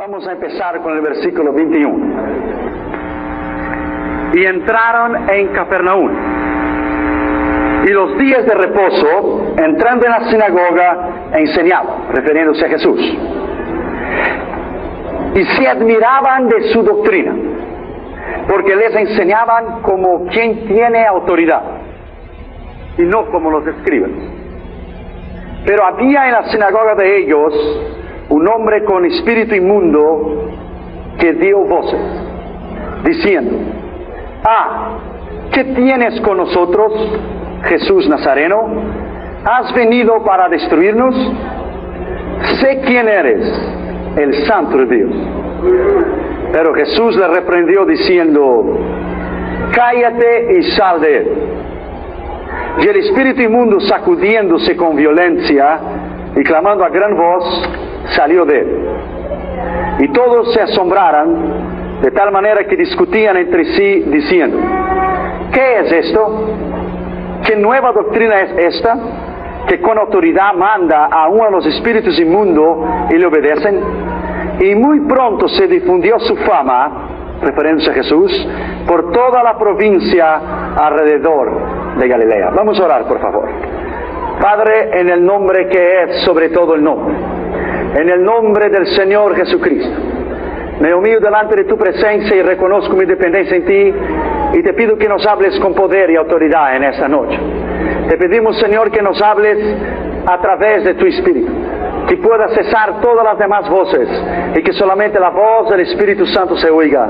Vamos a empezar con el versículo 21. Y entraron en Capernaum. Y los días de reposo, entrando en la sinagoga, enseñaba, refiriéndose a Jesús. Y se admiraban de su doctrina, porque les enseñaban como quien tiene autoridad, y no como los escribas. Pero había en la sinagoga de ellos un hombre con espíritu inmundo que dio voces, diciendo: ¿qué tienes con nosotros, Jesús Nazareno? ¿Has venido para destruirnos? Sé quién eres, el Santo de Dios. Pero Jesús le reprendió diciendo: cállate y sal de él. Y el espíritu inmundo, sacudiéndose con violencia y clamando a gran voz, salió de él. Y todos se asombraron, de tal manera que discutían entre sí, diciendo: ¿qué es esto? ¿Qué nueva doctrina es esta? Que con autoridad manda a uno de los espíritus inmundos y le obedecen. Y muy pronto se difundió su fama, refiriéndose a Jesús, por toda la provincia alrededor de Galilea. Vamos a orar, por favor. Padre, en el nombre que es sobre todo el nombre, en el nombre del Señor Jesucristo, me humillo delante de tu presencia y reconozco mi dependencia en ti, y te pido que nos hables con poder y autoridad en esta noche. Te pedimos, Señor, que nos hables a través de tu Espíritu, que pueda cesar todas las demás voces y que solamente la voz del Espíritu Santo se oiga,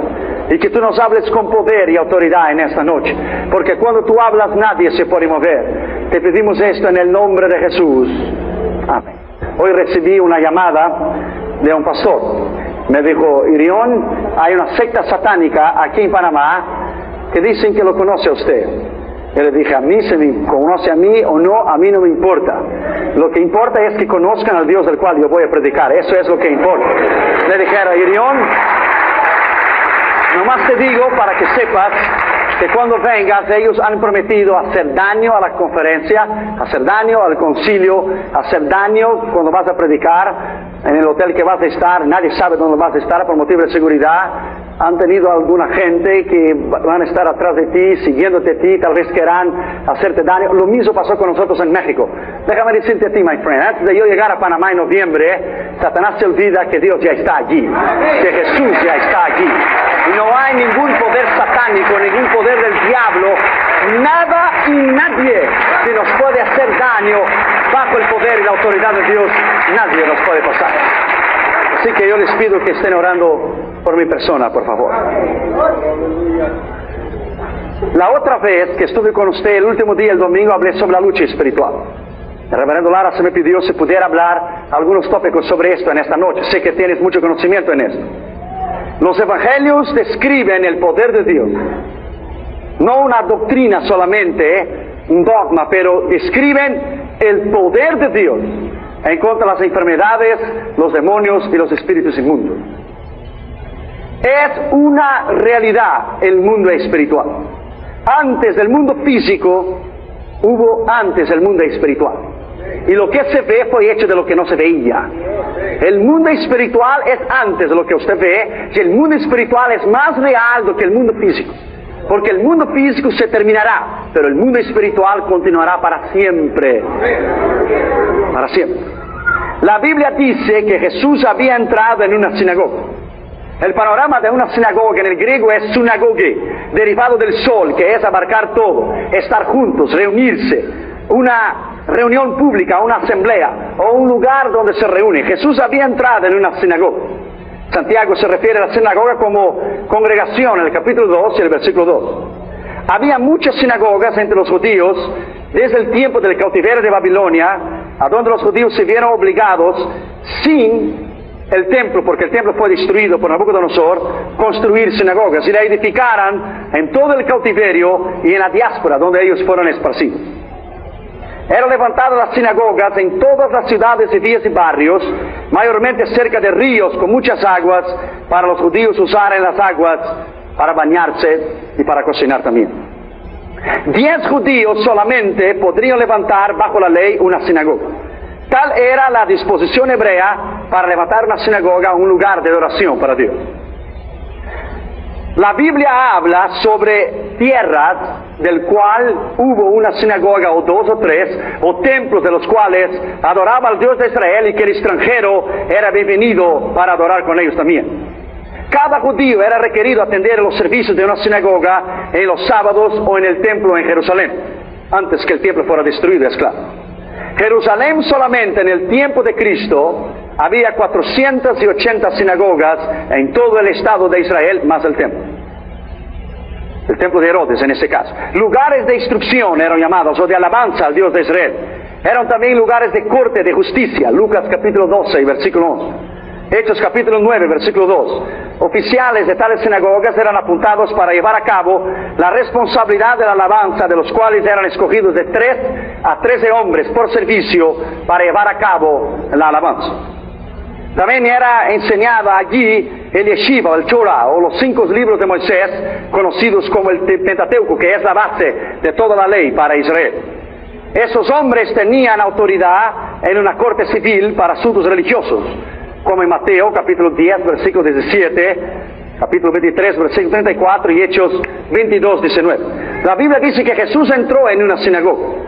y que tú nos hables con poder y autoridad en esta noche, porque cuando tú hablas nadie se puede mover. Te pedimos esto en el nombre de Jesús. Amén. Hoy recibí una llamada de un pastor. Me dijo: Irión, hay una secta satánica aquí en Panamá que dicen que lo conoce a usted. Yo le dije: a mí, se me conoce a mí o no, a mí no me importa. Lo que importa es que conozcan al Dios del cual yo voy a predicar. Eso es lo que importa. Le dije a Irión: nomás te digo para que sepas que cuando vengas, ellos han prometido hacer daño a la conferencia, hacer daño al concilio, hacer daño cuando vas a predicar en el hotel que vas a estar. Nadie sabe dónde vas a estar por motivo de seguridad. Han tenido alguna gente que van a estar atrás de ti, siguiéndote a ti, tal vez quieran hacerte daño. Lo mismo pasó con nosotros en México. Déjame decirte a ti, my friend, antes de yo llegar a Panamá en noviembre, Satanás se olvida que Dios ya está allí, que Jesús ya está allí. Y no hay ningún poder satánico, ningún poder del diablo, nada y nadie que nos puede hacer daño bajo el poder y la autoridad de Dios. Nadie nos puede pasar. Así que yo les pido que estén orando por mi persona, por favor. La otra vez que estuve con usted, el último día, el domingo, hablé sobre la lucha espiritual. El reverendo Lara se me pidió si pudiera hablar algunos tópicos sobre esto en esta noche. Sé que tienes mucho conocimiento en esto. Los evangelios describen el poder de Dios, no una doctrina solamente, un dogma, pero describen el poder de Dios en contra de las enfermedades, los demonios y los espíritus inmundos. Es una realidad el mundo espiritual. Antes del mundo físico, hubo antes el mundo espiritual. Y lo que se ve fue hecho de lo que no se veía. El mundo espiritual es antes de lo que usted ve, y el mundo espiritual es más real do que el mundo físico. Porque el mundo físico se terminará, pero el mundo espiritual continuará para siempre. Para siempre. La Biblia dice que Jesús había entrado en una sinagoga. El panorama de una sinagoga en el griego es sunagoge, derivado del sol, que es abarcar todo, estar juntos, reunirse, una reunión pública, una asamblea o un lugar donde se reúne. Jesús había entrado en una sinagoga. Santiago se refiere a la sinagoga como congregación en el capítulo 2 y el versículo 2. Había muchas sinagogas entre los judíos desde el tiempo del cautiverio de Babilonia, a donde los judíos se vieron obligados, sin el templo, porque el templo fue destruido por Nabucodonosor, construir sinagogas, y la edificaran en todo el cautiverio y en la diáspora donde ellos fueron esparcidos. Eran levantadas las sinagogas en todas las ciudades y villas y barrios, mayormente cerca de ríos con muchas aguas, para los judíos usar en las aguas para bañarse y para cocinar también. 10 judíos solamente podrían levantar bajo la ley una sinagoga. Tal era la disposición hebrea para levantar una sinagoga, un lugar de oración para Dios. La Biblia habla sobre tierras del cual hubo una sinagoga o dos o tres, o templos de los cuales adoraba al Dios de Israel y que el extranjero era bienvenido para adorar con ellos también. Cada judío era requerido atender los servicios de una sinagoga en los sábados o en el templo en Jerusalén, antes que el templo fuera destruido y esclavo. Jerusalén solamente en el tiempo de Cristo había 480 sinagogas en todo el estado de Israel, más el templo. El templo de Herodes en ese caso. Lugares de instrucción eran llamados, o de alabanza al Dios de Israel. Eran también lugares de corte, de justicia. Lucas capítulo 12 y versículo 11. Hechos capítulo 9, versículo 2. Oficiales de tales sinagogas eran apuntados para llevar a cabo la responsabilidad de la alabanza, de los cuales eran escogidos de 3 a 13 hombres por servicio para llevar a cabo la alabanza. También era enseñada allí el Yeshiva, el Torah, o los 5 libros de Moisés, conocidos como el Pentateuco, que es la base de toda la ley para Israel. Esos hombres tenían autoridad en una corte civil para asuntos religiosos, como en Mateo capítulo 10, versículo 17, capítulo 23, versículo 34 y Hechos 22, 19. La Biblia dice que Jesús entró en una sinagoga.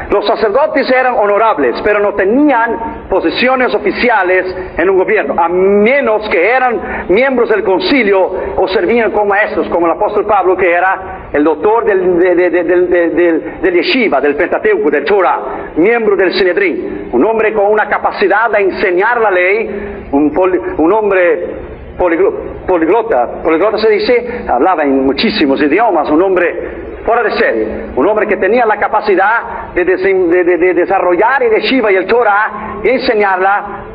Los sacerdotes eran honorables, pero no tenían posiciones oficiales en un gobierno, a menos que eran miembros del concilio o servían como maestros, como el apóstol Pablo, que era el doctor del Yeshiva, del Pentateuco, del Torah, miembro del Sinedrín, un hombre con una capacidad de enseñar la ley, un hombre poliglota se dice, hablaba en muchísimos idiomas, un hombre fuera de serie, un hombre que tenía la capacidad de desarrollar el Yeshiva y el Torah y enseñarla.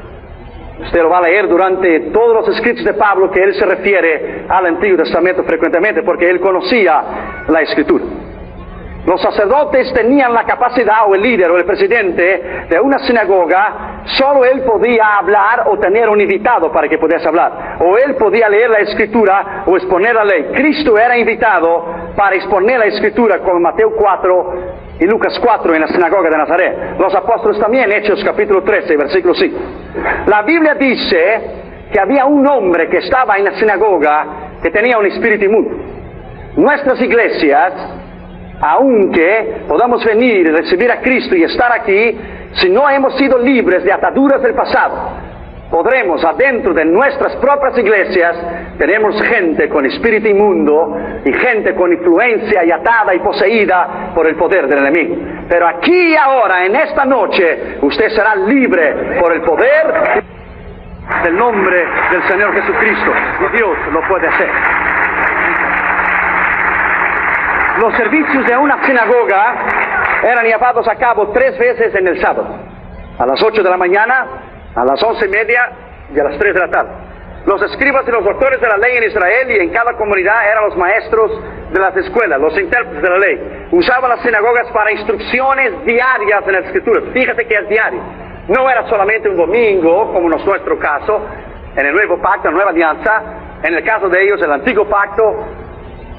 Usted lo va a leer durante todos los escritos de Pablo, que él se refiere al Antiguo Testamento frecuentemente, porque él conocía la Escritura. Los sacerdotes tenían la capacidad, o el líder o el presidente de una sinagoga, solo él podía hablar o tener un invitado para que pudiese hablar, o él podía leer la Escritura o exponer la ley. Cristo era invitado para exponer la Escritura, como Mateo 4 y Lucas 4 en la sinagoga de Nazaret. Los apóstoles también, Hechos capítulo 13, versículo 5. La Biblia dice que había un hombre que estaba en la sinagoga que tenía un espíritu inmundo. Nuestras iglesias, aunque podamos venir y recibir a Cristo y estar aquí, si no hemos sido libres de ataduras del pasado, podremos adentro de nuestras propias iglesias, tenemos gente con espíritu inmundo y gente con influencia y atada y poseída por el poder del enemigo. Pero aquí y ahora, en esta noche, usted será libre por el poder del nombre del Señor Jesucristo, y Dios lo puede hacer. Los servicios de una sinagoga eran llevados a cabo 3 veces en el sábado, a las 8 de la mañana, a las 11:30 y a las 3 de la tarde. Los escribas y los doctores de la ley en Israel y en cada comunidad eran los maestros de las escuelas, los intérpretes de la ley. Usaban las sinagogas para instrucciones diarias en las Escrituras. Fíjate que es diario. No era solamente un domingo, como en nuestro caso, en el nuevo pacto, la nueva alianza. En el caso de ellos, el antiguo pacto,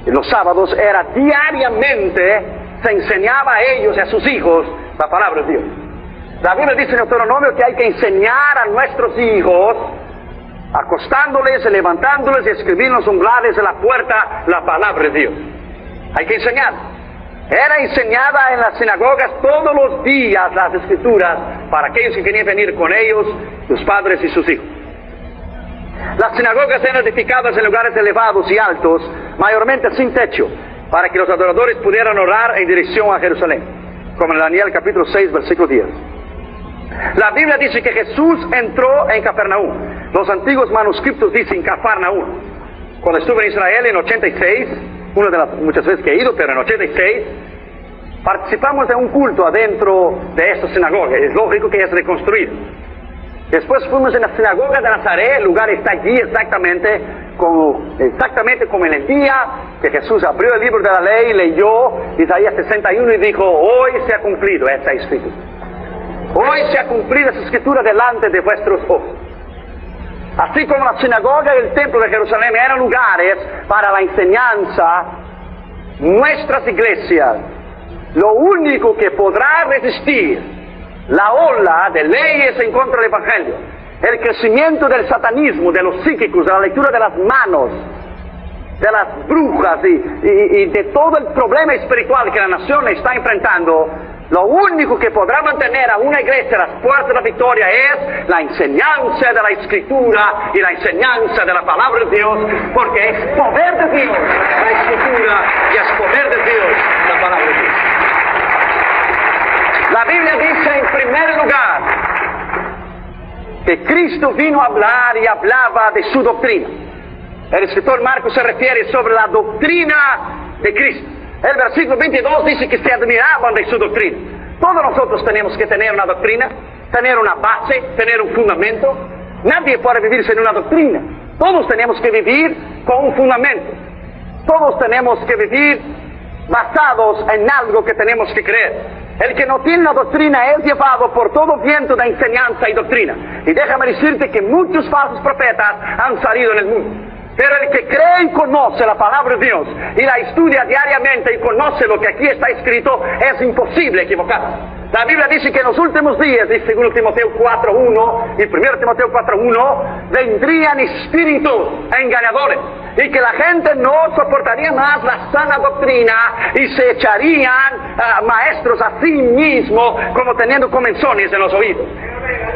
los sábados era diariamente, se enseñaba a ellos y a sus hijos la palabra de Dios. La Biblia dice en Deuteronomio que hay que enseñar a nuestros hijos, acostándoles, levantándoles y escribir en los umbrales de la puerta la palabra de Dios. Hay que enseñar. Era enseñada en las sinagogas todos los días las Escrituras para aquellos que querían venir con ellos, sus padres y sus hijos. Las sinagogas eran edificadas en lugares elevados y altos, mayormente sin techo, para que los adoradores pudieran orar en dirección a Jerusalén, como en Daniel capítulo 6, versículo 10. La Biblia dice que Jesús entró en Capernaum. Los antiguos manuscritos dicen Cafarnaúm. Cuando estuve en Israel en 86, una de las muchas veces que he ido, pero en 86, participamos de un culto adentro de esta sinagoga. Es lógico que es reconstruido. Después fuimos en la sinagoga de Nazaret, el lugar está allí exactamente como en el día que Jesús abrió el libro de la ley, leyó Isaías 61 y dijo: hoy se ha cumplido esta escritura. Hoy se ha cumplido esa escritura delante de vuestros ojos. Así como la sinagoga y el templo de Jerusalén eran lugares para la enseñanza, nuestras iglesias, lo único que podrá resistir la ola de leyes en contra del Evangelio el crecimiento del satanismo, de los psíquicos, de la lectura de las manos, de las brujas y de todo el problema espiritual que la nación está enfrentando, lo único que podrá mantener a una iglesia a las puertas de la victoria es la enseñanza de la Escritura y la enseñanza de la palabra de Dios, porque es poder de Dios la Escritura y es poder de Dios la palabra de Dios. La Biblia dice en primer lugar que Cristo vino a hablar y hablaba de su doctrina. El escritor Marcos se refiere sobre la doctrina de Cristo. El versículo 22 dice que se admiraban de su doctrina. Todos nosotros tenemos que tener una doctrina, tener una base, tener un fundamento. Nadie puede vivir sin una doctrina. Todos tenemos que vivir con un fundamento. Todos tenemos que vivir basados en algo que tenemos que creer. El que no tiene una doctrina es llevado por todo viento de enseñanza y doctrina. Y déjame decirte que muchos falsos profetas han salido en el mundo. Pero el que cree y conoce la palabra de Dios y la estudia diariamente y conoce lo que aquí está escrito, es imposible equivocarse. La Biblia dice que en los últimos días, dice 2 Timoteo 4.1 y 1 Timoteo 4.1, vendrían espíritus engañadores y que la gente no soportaría más la sana doctrina y se echarían maestros a sí mismos como teniendo comenzones en los oídos.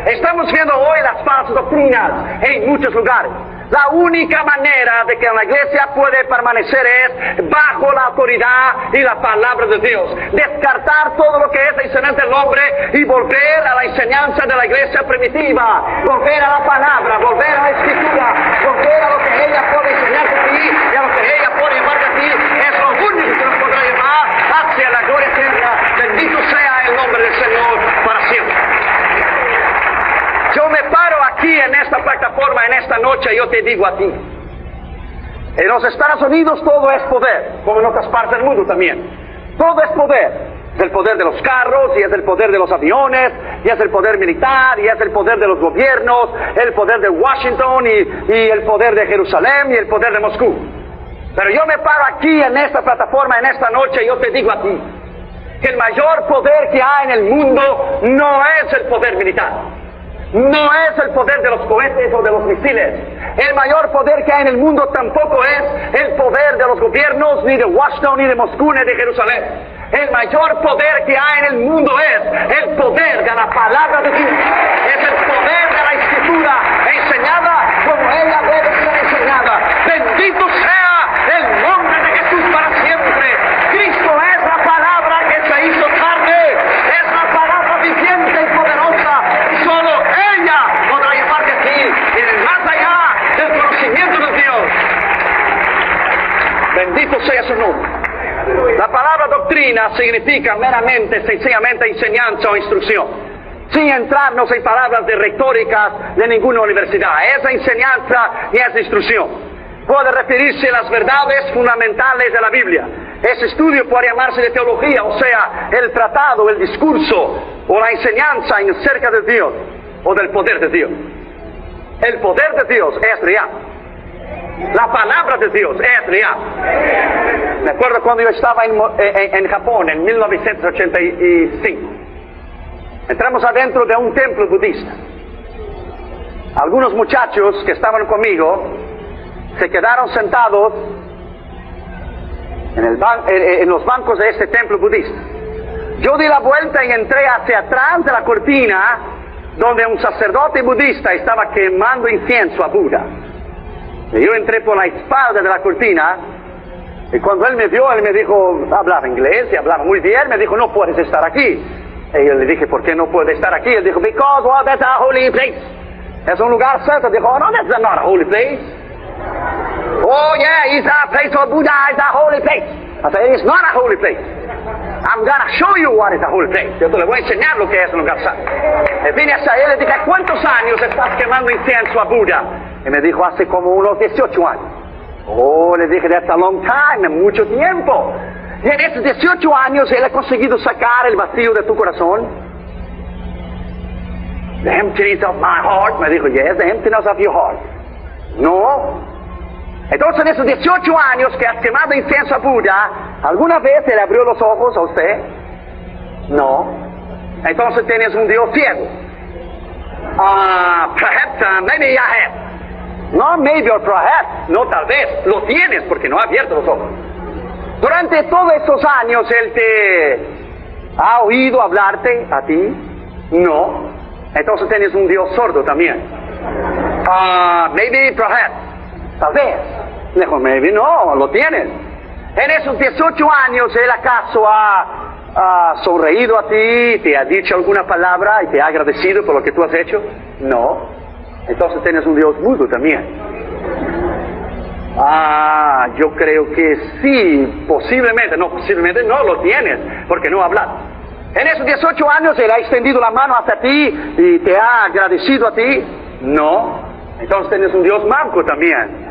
Estamos viendo hoy las falsas doctrinas en muchos lugares. La única manera de que una iglesia puede permanecer es bajo la autoridad y la palabra de Dios. Descartar todo lo que es enseñanza del hombre y volver a la enseñanza de la iglesia primitiva. Volver a la palabra, volver a la escritura, volver a lo que ella puede enseñarte a ti y a lo que ella puede llevarte a ti. Es lo único que nos podrá llevar hacia la gloria eterna. Bendito sea el nombre del Señor para siempre. Yo me paro aquí en esta plataforma, en esta noche, y yo te digo a ti, en los Estados Unidos todo es poder, como en otras partes del mundo también. Todo es poder. Es el poder de los carros, y es el poder de los aviones, y es el poder militar, y es el poder de los gobiernos, el poder de Washington, y el poder de Jerusalén, y el poder de Moscú. Pero yo me paro aquí en esta plataforma, en esta noche, y yo te digo a ti, que el mayor poder que hay en el mundo no es el poder militar. No es el poder de los cohetes o de los misiles. El mayor poder que hay en el mundo tampoco es el poder de los gobiernos, ni de Washington, ni de Moscú, ni de Jerusalén. El mayor poder que hay en el mundo es el poder de la palabra de Dios. Es el poder de la Escritura enseñada como ella debe ser enseñada. Bendito sea el nombre de Jesús para siempre. Cristo es la palabra que se hizo carne. Es la palabra viviente y poderosa. Solo ella podrá llevarte aquí y más allá del conocimiento de Dios. Bendito sea su nombre. La palabra doctrina significa meramente, sencillamente enseñanza o instrucción, sin entrarnos en palabras de retóricas de ninguna universidad. Es enseñanza y es instrucción. Puede referirse a las verdades fundamentales de la Biblia. Ese estudio puede llamarse de teología, o sea, el tratado, el discurso o la enseñanza acerca de Dios o del poder de Dios. El poder de Dios es real. La palabra de Dios es real. Me acuerdo cuando yo estaba en Japón en 1985. Entramos adentro de un templo budista. Algunos muchachos que estaban conmigo se quedaron sentados en los bancos de este templo budista. Yo di la vuelta y entré hacia atrás de la cortina donde un sacerdote budista estaba quemando incienso a Buda. Y yo entré por la espalda de la cortina, y cuando él me vio, él me dijo, hablaba inglés y hablaba muy bien, me dijo, no puedes estar aquí. Y yo le dije, ¿por qué no puedo estar aquí? Él dijo, because well, that's a holy place. Es un lugar santo. Dijo, oh, no, that's not a holy place. Oh yeah, it's a place for Buddha, it's a holy place. I said, it's not a holy place. I'm gonna show you what is a holy place. Yo te le voy a enseñar lo que es un lugar santo. Y vine hacia él y le dije, ¿cuántos años estás quemando incienso a Buda? Y me dijo, hace como unos 18 años. Oh, le dije, that's a long time, mucho tiempo. Y en esos 18 años él ha conseguido sacar el vacío de tu corazón. The emptiness of my heart. Me dijo, yes, the emptiness of your heart. No. Entonces en esos 18 años que has quemado incienso a Buda, ¿alguna vez él abrió los ojos a usted? No. Entonces tienes un Dios ciego. Perhaps, maybe I have. No, maybe or perhaps, no tal vez, lo tienes porque no ha abierto los ojos. Durante todos estos años Él te ha oído hablarte a ti, no. Entonces tienes un Dios sordo también. Maybe, perhaps, tal vez. Dijo, maybe, no, lo tienes. En esos 18 años Él acaso ha sonreído a ti, te ha dicho alguna palabra y te ha agradecido por lo que tú has hecho, no. Entonces tienes un Dios mudo también. Yo creo que sí, posiblemente no lo tienes, porque no ha hablado. En esos 18 años Él ha extendido la mano hacia ti y te ha agradecido a ti, no. Entonces tienes un Dios manco también,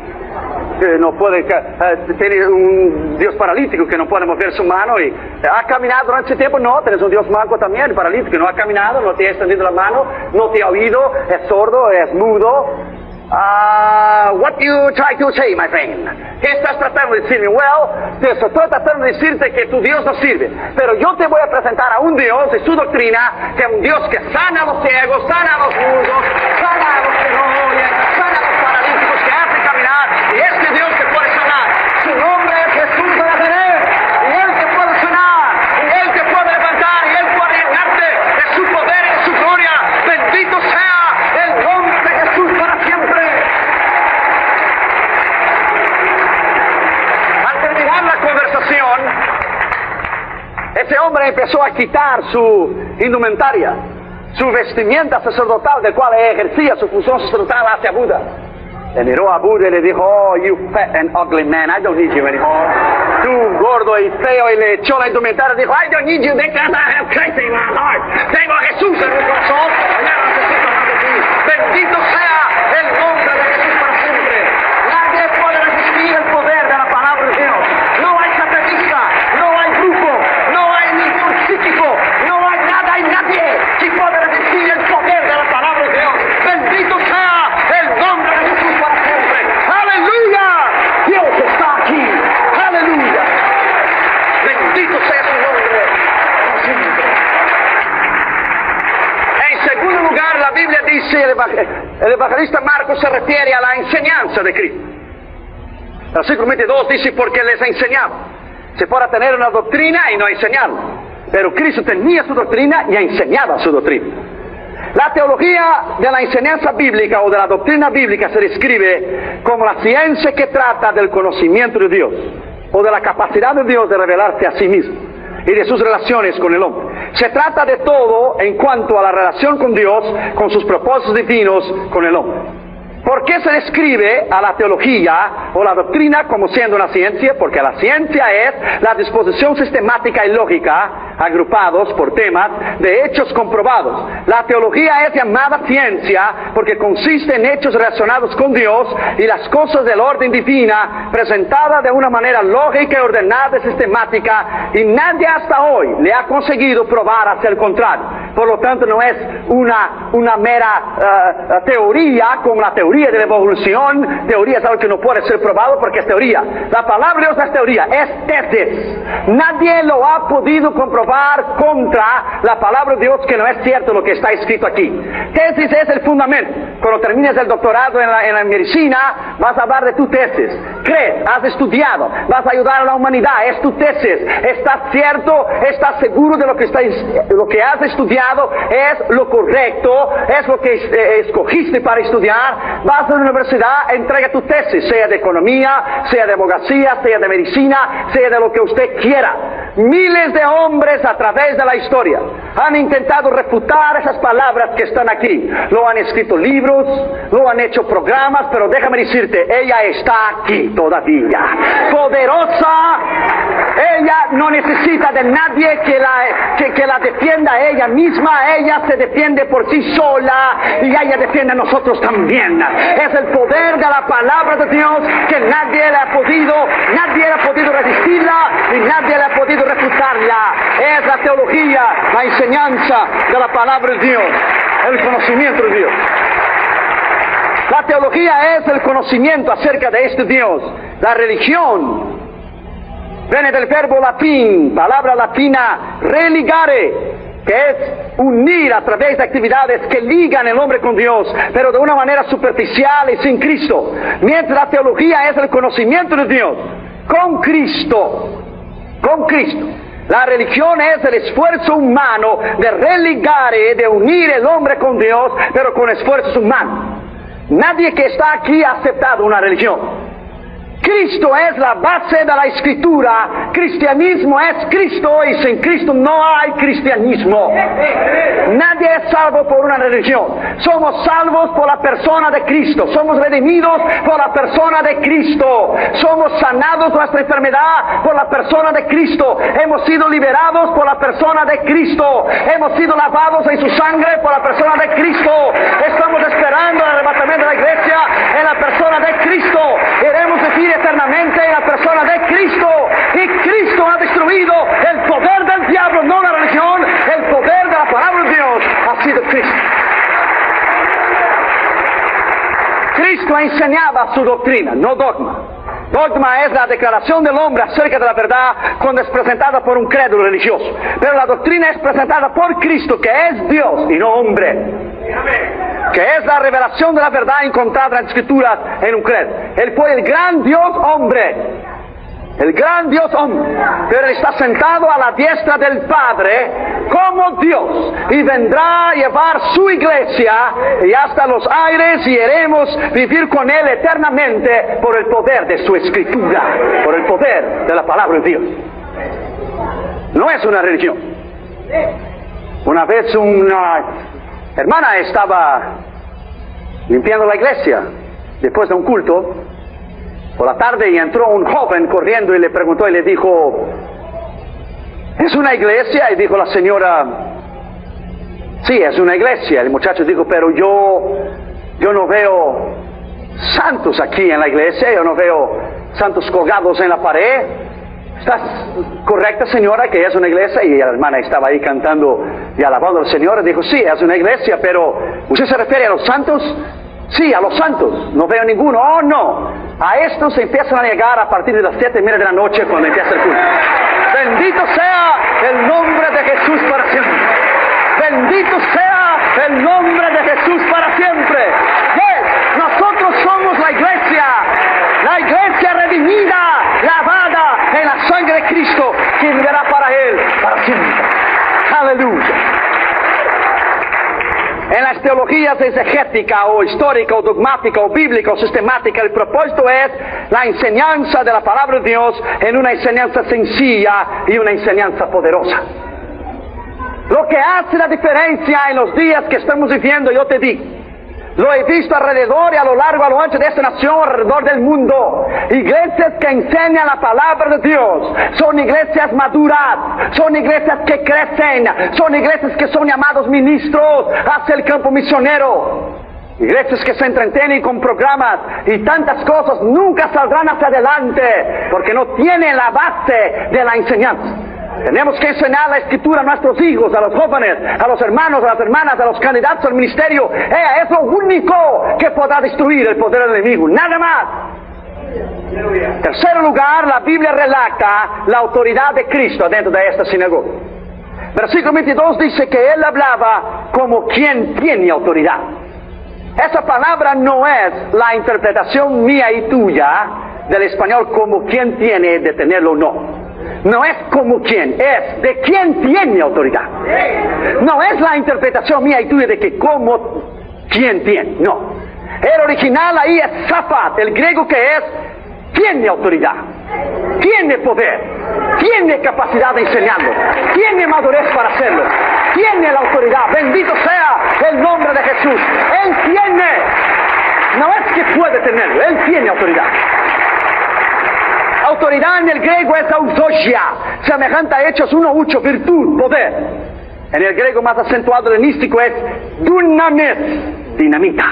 que no puede, tienes un Dios paralítico que no puede mover su mano y ha caminado durante ese tiempo, no, tienes un Dios manco también, paralítico, que no ha caminado, no te ha extendido la mano, no te ha oído, es sordo, es mudo. What you try to say, my friend? ¿Qué estás tratando de decirme? Well, te estoy tratando de decirte que tu Dios no sirve, pero yo te voy a presentar a un Dios de su doctrina, que es un Dios que sana a los ciegos, sana a los mudos, sana a los que no oyen, sana a los paralíticos, que hace caminar, y este Dios te puede sanar. Su nombre es Jesús de Nazaret, y Él te puede sanar, y Él te puede levantar, y Él puede llenarte de su poder y de su gloria. Bendito sea el nombre de Jesús para siempre. Al terminar la conversación, ese hombre empezó a quitar su indumentaria, su vestimenta sacerdotal, del cual ejercía su función sacerdotal hacia Buda. Le miró a Buda y le dijo, oh, you fat and ugly man, I don't need you anymore. Tú gordo y feo, y le echó la indumentaria y dijo, I don't need you because I have Christ in my heart. Tengo a Jesús en mi corazón, ya no necesito más de ti. Bendito sea el nombre de Jesús para siempre. Nadie puede resistir el poder de la palabra de Dios. No hay satanista, no hay grupo, no hay ningún psíquico, no hay nada y nadie que puede resistir el poder de la palabra de Dios. Bendito sea el nombre de Jesús para siempre. ¡Aleluya! Dios está aquí. ¡Aleluya! Bendito sea su nombre para siempre. En segundo lugar, la Biblia dice, el evangelista Marcos se refiere a la enseñanza de Cristo. El versículo 22 dice, porque les enseñaba. Se puede tener una doctrina y no enseñarla. Pero Cristo tenía su doctrina y enseñaba su doctrina. La teología de la enseñanza bíblica o de la doctrina bíblica se describe como la ciencia que trata del conocimiento de Dios o de la capacidad de Dios de revelarse a sí mismo y de sus relaciones con el hombre. Se trata de todo en cuanto a la relación con Dios, con sus propósitos divinos con el hombre. ¿Por qué se describe a la teología o la doctrina como siendo una ciencia? Porque la ciencia es la disposición sistemática y lógica, agrupados por temas, de hechos comprobados. La teología es llamada ciencia porque consiste en hechos relacionados con Dios y las cosas del orden divina, presentadas de una manera lógica y ordenada y sistemática, y nadie hasta hoy le ha conseguido probar hacia el contrario. Por lo tanto, no es una mera teoría como la teoría de la evolución. Teoría es algo que no puede ser probado porque es teoría. La palabra de Dios es teoría, es tesis. Nadie lo ha podido comprobar contra la palabra de Dios que no es cierto lo que está escrito aquí. Tesis es el fundamento. Cuando termines el doctorado en la medicina, vas a hablar de tu tesis. Crees, has estudiado, vas a ayudar a la humanidad, es tu tesis. Estás cierto, estás seguro de lo que has estudiado es lo correcto, es lo que escogiste para estudiar. Vas a la universidad, entrega tu tesis, sea de economía, sea de abogacía, sea de medicina, sea de lo que usted quiera. Miles de hombres a través de la historia han intentado refutar esas palabras que están aquí. Lo han escrito libros, lo han hecho programas, pero déjame decirte, ella está aquí todavía, poderosa. Ella no necesita de nadie que la defienda a ella misma. Ella se defiende por sí sola y ella defiende a nosotros también. Es el poder de la palabra de Dios que nadie le ha podido resistirla y nadie le ha podido refutarla. Es la teología, la enseñanza de la palabra de Dios, el conocimiento de Dios. La teología es el conocimiento acerca de este Dios. La religión viene del verbo latín, palabra latina religare, que es unir a través de actividades que ligan el hombre con Dios, pero de una manera superficial y sin Cristo. Mientras la teología es el conocimiento de Dios con Cristo. Con Cristo. La religión es el esfuerzo humano de religar y de unir el hombre con Dios, pero con esfuerzos humanos. Nadie que está aquí ha aceptado una religión. Cristo es la base de la Escritura. Cristianismo es Cristo y sin Cristo no hay cristianismo. Nadie es salvo por una religión. Somos salvos por la persona de Cristo. Somos redimidos por la persona de Cristo. Somos sanados de nuestra enfermedad por la persona de Cristo. Hemos sido liberados por la persona de Cristo. Hemos sido lavados en su sangre por la persona de Cristo. Estamos esperando el arrebatamiento de la iglesia en la persona de Cristo. Iremos vivir eternamente en la persona de Cristo. Y Cristo ha destruido el poder del diablo, no la religión. El poder de la palabra de Dios ha sido Cristo. Cristo enseñaba su doctrina, no dogma. Dogma es la declaración del hombre acerca de la verdad cuando es presentada por un crédulo religioso. Pero la doctrina es presentada por Cristo, que es Dios y no hombre. Que es la revelación de la verdad encontrada en las Escrituras en un credo. Él fue el gran Dios hombre. El gran Dios hombre. Pero Él está sentado a la diestra del Padre como Dios. Y vendrá a llevar su iglesia y hasta los aires y iremos vivir con Él eternamente por el poder de su Escritura. Por el poder de la palabra de Dios. No es una religión. Una vez una hermana estaba limpiando la iglesia después de un culto por la tarde y entró un joven corriendo y le preguntó y le dijo: ¿es una iglesia? Y dijo la señora: sí, es una iglesia. El muchacho dijo: pero yo no veo santos aquí en la iglesia, yo no veo santos colgados en la pared. ¿Estás correcta, señora, que es una iglesia? Y la hermana estaba ahí cantando y alabando al Señor y dijo: sí, es una iglesia, pero ¿usted se refiere a los santos? Sí, a los santos. No veo ninguno. Oh, no. A estos se empiezan a llegar a partir de las 7:30 de la noche cuando empieza el culto. Bendito sea el nombre de Jesús para siempre. Bendito sea el nombre de Jesús para siempre. Nosotros somos la iglesia redimida, lavada en la sangre de Cristo, que vivirá para Él para siempre. Aleluya. En las teologías exegética o histórica o dogmática o bíblica o sistemática, el propósito es la enseñanza de la palabra de Dios en una enseñanza sencilla y una enseñanza poderosa. Lo que hace la diferencia en los días que estamos viviendo, yo te digo, lo he visto alrededor y a lo largo, a lo ancho de esta nación, alrededor del mundo. Iglesias que enseñan la palabra de Dios. Son iglesias maduras. Son iglesias que crecen. Son iglesias que son llamados ministros hacia el campo misionero. Iglesias que se entretienen con programas y tantas cosas nunca saldrán hacia adelante porque no tienen la base de la enseñanza. Tenemos que enseñar la Escritura a nuestros hijos, a los jóvenes, a los hermanos, a las hermanas, a los candidatos al ministerio. Es lo único que podrá destruir el poder del enemigo, nada más. En tercer lugar, la Biblia relata la autoridad de Cristo dentro de esta sinagoga. Versículo 22 dice que Él hablaba como quien tiene autoridad. Esa palabra no es la interpretación mía y tuya del español como quien tiene de tenerlo o no. No es como quien, es de quien tiene autoridad. No es la interpretación mía y tuya de que como quien tiene, no. El original ahí es Zafat, el griego que es tiene autoridad, tiene poder, tiene capacidad de enseñarlo, tiene madurez para hacerlo, tiene la autoridad. Bendito sea el nombre de Jesús. Él tiene, no es que puede tenerlo, Él tiene autoridad. Autoridad en el griego es autosia, semejante a Hechos 1:8, virtud, poder. En el griego más acentuado helenístico es dunamis, dinamita.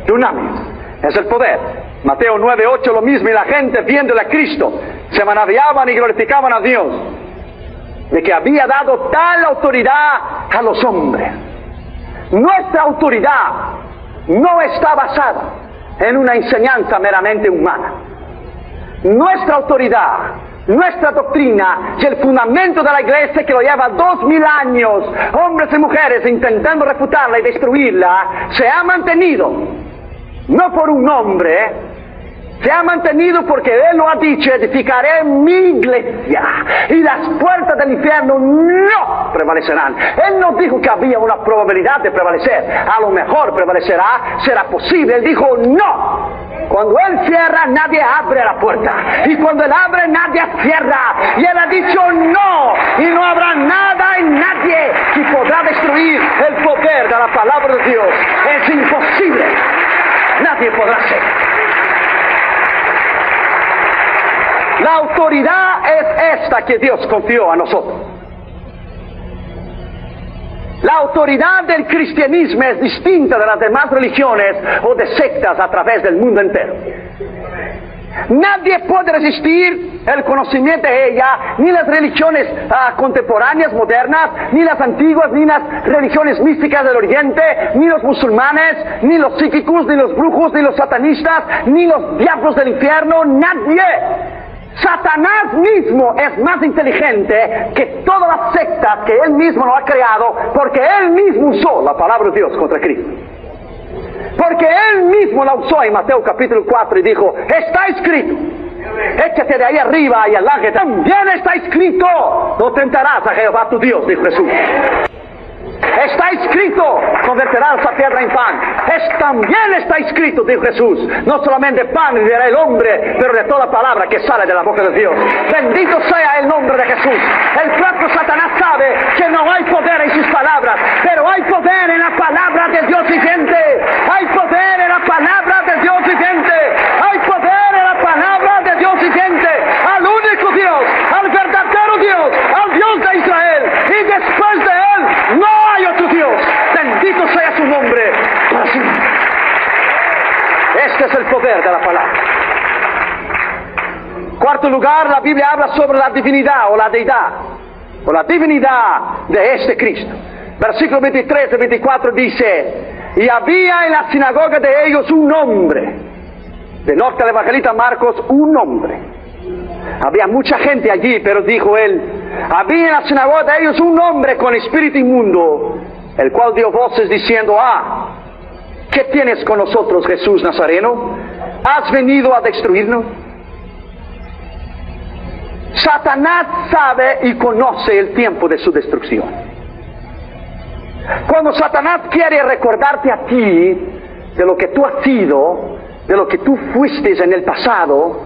Dunamis es el poder. Mateo 9:8 lo mismo, y la gente viéndole a Cristo se maravillaban y glorificaban a Dios de que había dado tal autoridad a los hombres. Nuestra autoridad no está basada en una enseñanza meramente humana. Nuestra autoridad nuestra doctrina y el fundamento de la iglesia que lo lleva 2000 años, hombres y mujeres intentando refutarla y destruirla, se ha mantenido, no por un hombre, se ha mantenido porque Él lo ha dicho: edificaré mi iglesia y las puertas del infierno no prevalecerán. Él no dijo que había una probabilidad de prevalecer, a lo mejor prevalecerá, será posible. Él dijo no. Cuando Él cierra, nadie abre la puerta, y cuando Él abre, nadie cierra. Y Él ha dicho no, y no habrá nada y nadie que podrá destruir el poder de la palabra de Dios. Es imposible, nadie podrá hacer. La autoridad es esta que Dios confió a nosotros. La autoridad del cristianismo es distinta de las demás religiones o de sectas a través del mundo entero. Nadie puede resistir el conocimiento de ella, ni las religiones contemporáneas, modernas, ni las antiguas, ni las religiones místicas del Oriente, ni los musulmanes, ni los psíquicos, ni los brujos, ni los satanistas, ni los diablos del infierno. Nadie. Satanás mismo es más inteligente que todas las sectas que él mismo lo ha creado, porque él mismo usó la palabra de Dios contra Cristo. Porque él mismo la usó en Mateo capítulo 4 y dijo: está escrito, échate de ahí arriba y alájate. También está escrito: no tentarás a Jehová tu Dios, dijo Jesús. Está escrito: convertirás la piedra en pan. También está escrito, dijo Jesús: no solamente pan vivirá el hombre, pero de toda palabra que sale de la boca de Dios. Bendito sea el nombre de Jesús. El propio Satanás sabe que no hay poder en sus palabras, pero hay poder en la palabra de Dios viviente. Hay poder en la palabra de Dios viviente. Hay poder en la palabra de Dios viviente. Al único Dios, al verdadero Dios, al Dios de Israel. Y después de Él no hay otro Dios. Bendito sea su nombre para siempre. Este es el poder de la palabra. Cuarto lugar, la Biblia habla sobre la divinidad o la deidad, o la divinidad de este Cristo. Versículo 23 y 24 dice: y había en la sinagoga de ellos un hombre. De norte al evangelista Marcos, un hombre. Había mucha gente allí, pero dijo él: había en la sinagoga de ellos un hombre con espíritu inmundo, el cual dio voces diciendo: ¿qué tienes con nosotros, Jesús Nazareno? ¿Has venido a destruirnos? Satanás sabe y conoce el tiempo de su destrucción. Cuando Satanás quiere recordarte a ti de lo que tú has sido, de lo que tú fuiste en el pasado,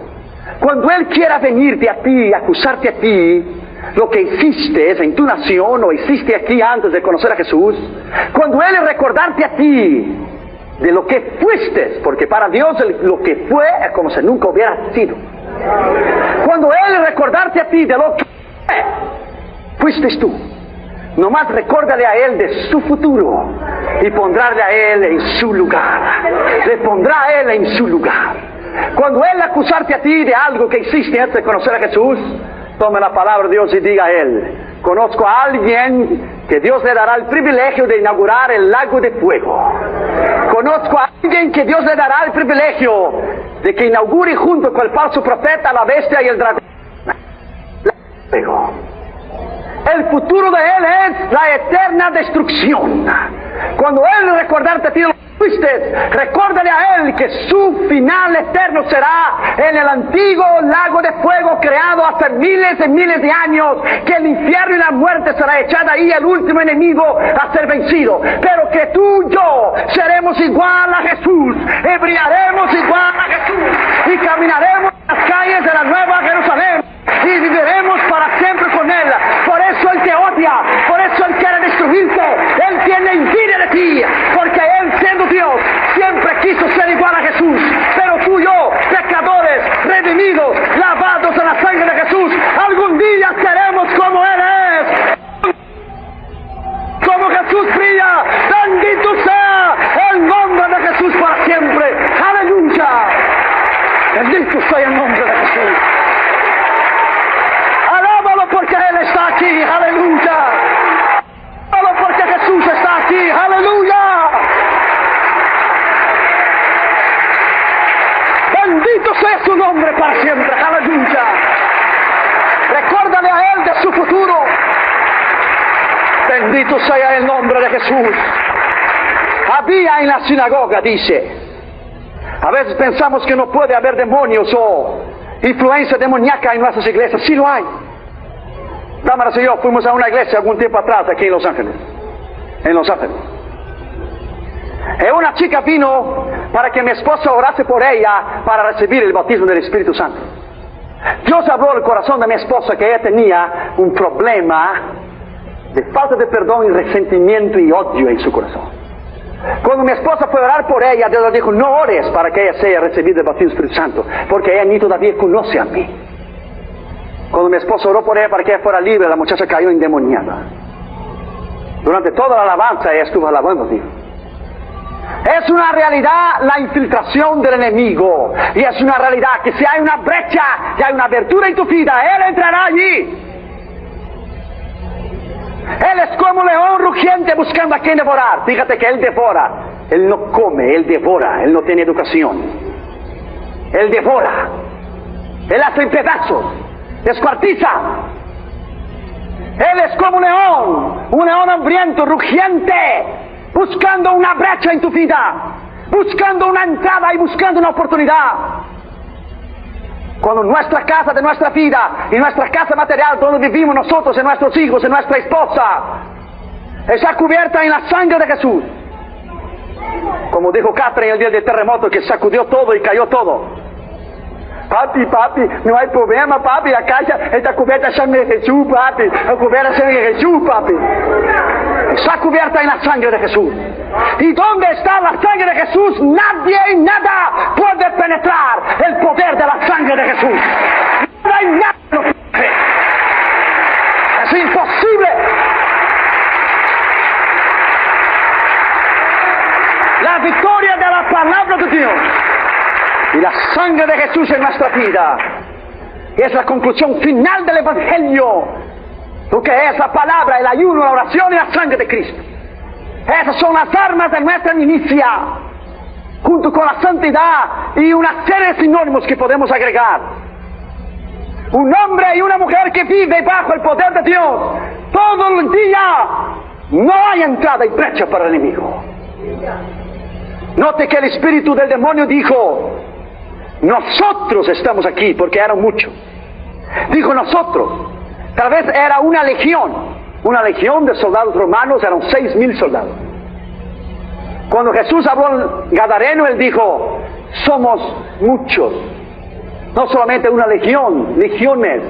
cuando él quiera venirte a ti, acusarte a ti, lo que hiciste en tu nación o hiciste aquí antes de conocer a Jesús, cuando él recordarte a ti de lo que fuiste, porque para Dios lo que fue es como si nunca hubiera sido. Cuando él recordarte a ti de lo que fuiste tú, nomás recuérdale a él de su futuro y pondrále a él en su lugar. Le pondrá a él en su lugar. Cuando él acusarte a ti de algo que hiciste antes de conocer a Jesús, tome la palabra de Dios y diga a él: conozco a alguien que Dios le dará el privilegio de inaugurar el lago de fuego. Conozco a alguien que Dios le dará el privilegio de que inaugure junto con el falso profeta, la bestia y el dragón. El futuro de él es la eterna destrucción. Cuando él recordarte a ti lo que fuiste, recuérdale a él que su final eterno será en el antiguo lago de fuego creado hace miles y miles de años, que el infierno y la muerte será echada ahí, el último enemigo a ser vencido. Pero que tú y yo seremos igual a Jesús, y brillaremos igual a Jesús, y caminaremos en las calles de la Nueva Jerusalén, y viviremos para siempre con él. Por eso él te odia, por eso él quiere destruirte. Él tiene envidia de ti, porque él, siendo Dios, siempre quiso ser igual a Jesús. Pero tú y yo, pecadores, redimidos, lavados en la sangre de Jesús, algún día seremos como él es. Como Jesús brilla, bendito sea el nombre de Jesús para siempre. Aleluya. Bendito sea el nombre de Jesús. Porque él está aquí, aleluya. Solo porque Jesús está aquí, aleluya. Bendito sea su nombre para siempre, aleluya. Bendito sea el nombre de Jesús. Había en la sinagoga, dice. A veces pensamos que no puede haber demonios o influencia demoníaca en nuestras iglesias. Sí lo hay. Dámaras y yo fuimos a una iglesia algún tiempo atrás aquí en Los Ángeles. En Los Ángeles. Y una chica vino para que mi esposa orase por ella para recibir el bautismo del Espíritu Santo. Dios habló al corazón de mi esposa que ella tenía un problema de falta de perdón y resentimiento y odio en su corazón. Cuando mi esposa fue a orar por ella, Dios le dijo: no ores para que ella sea recibida del bautismo del Espíritu Santo, porque ella ni todavía conoce a mí. Cuando mi esposa oró por ella para que ella fuera libre, la muchacha cayó endemoniada. Durante toda la alabanza ella estuvo alabando a Dios. Es una realidad la infiltración del enemigo, y es una realidad que si hay una brecha, si hay una abertura en tu vida, él entrará allí. Él es como un león rugiente buscando a quien devorar. Fíjate que él devora, él no come, él devora, él no tiene educación. Él devora, él hace en pedazos, descuartiza. Él es como un león hambriento, rugiente, buscando una brecha en tu vida, buscando una entrada y buscando una oportunidad. Cuando nuestra casa de nuestra vida y nuestra casa material donde vivimos nosotros, en nuestros hijos, en nuestra esposa, está cubierta en la sangre de Jesús. Como dijo Catherine el día del terremoto, que sacudió todo y cayó todo. Papi, no hay problema, papi, la casa está cubierta en sangre de Jesús, papi. Está cubierta en sangre de Jesús, papi. Está cubierta en la sangre de Jesús. ¿Y dónde está la sangre de Jesús? Nadie y nada puede penetrar el poder de la sangre de Jesús. No hay nada. Es imposible. La victoria de la palabra de Dios y la sangre de Jesús en nuestra vida es la conclusión final del Evangelio. Lo que es la palabra, el ayuno, la oración y la sangre de Cristo. Esas son las armas de nuestra milicia, junto con la santidad y una serie de sinónimos que podemos agregar. Un hombre y una mujer que vive bajo el poder de Dios todo el día, no hay entrada y brecha para el enemigo. Note que el espíritu del demonio dijo: nosotros estamos aquí, porque eran muchos. Dijo nosotros. Tal vez era una legión de soldados romanos, eran 6,000 soldados. Cuando Jesús habló al Gadareno, él dijo: somos muchos. No solamente una legión, legiones.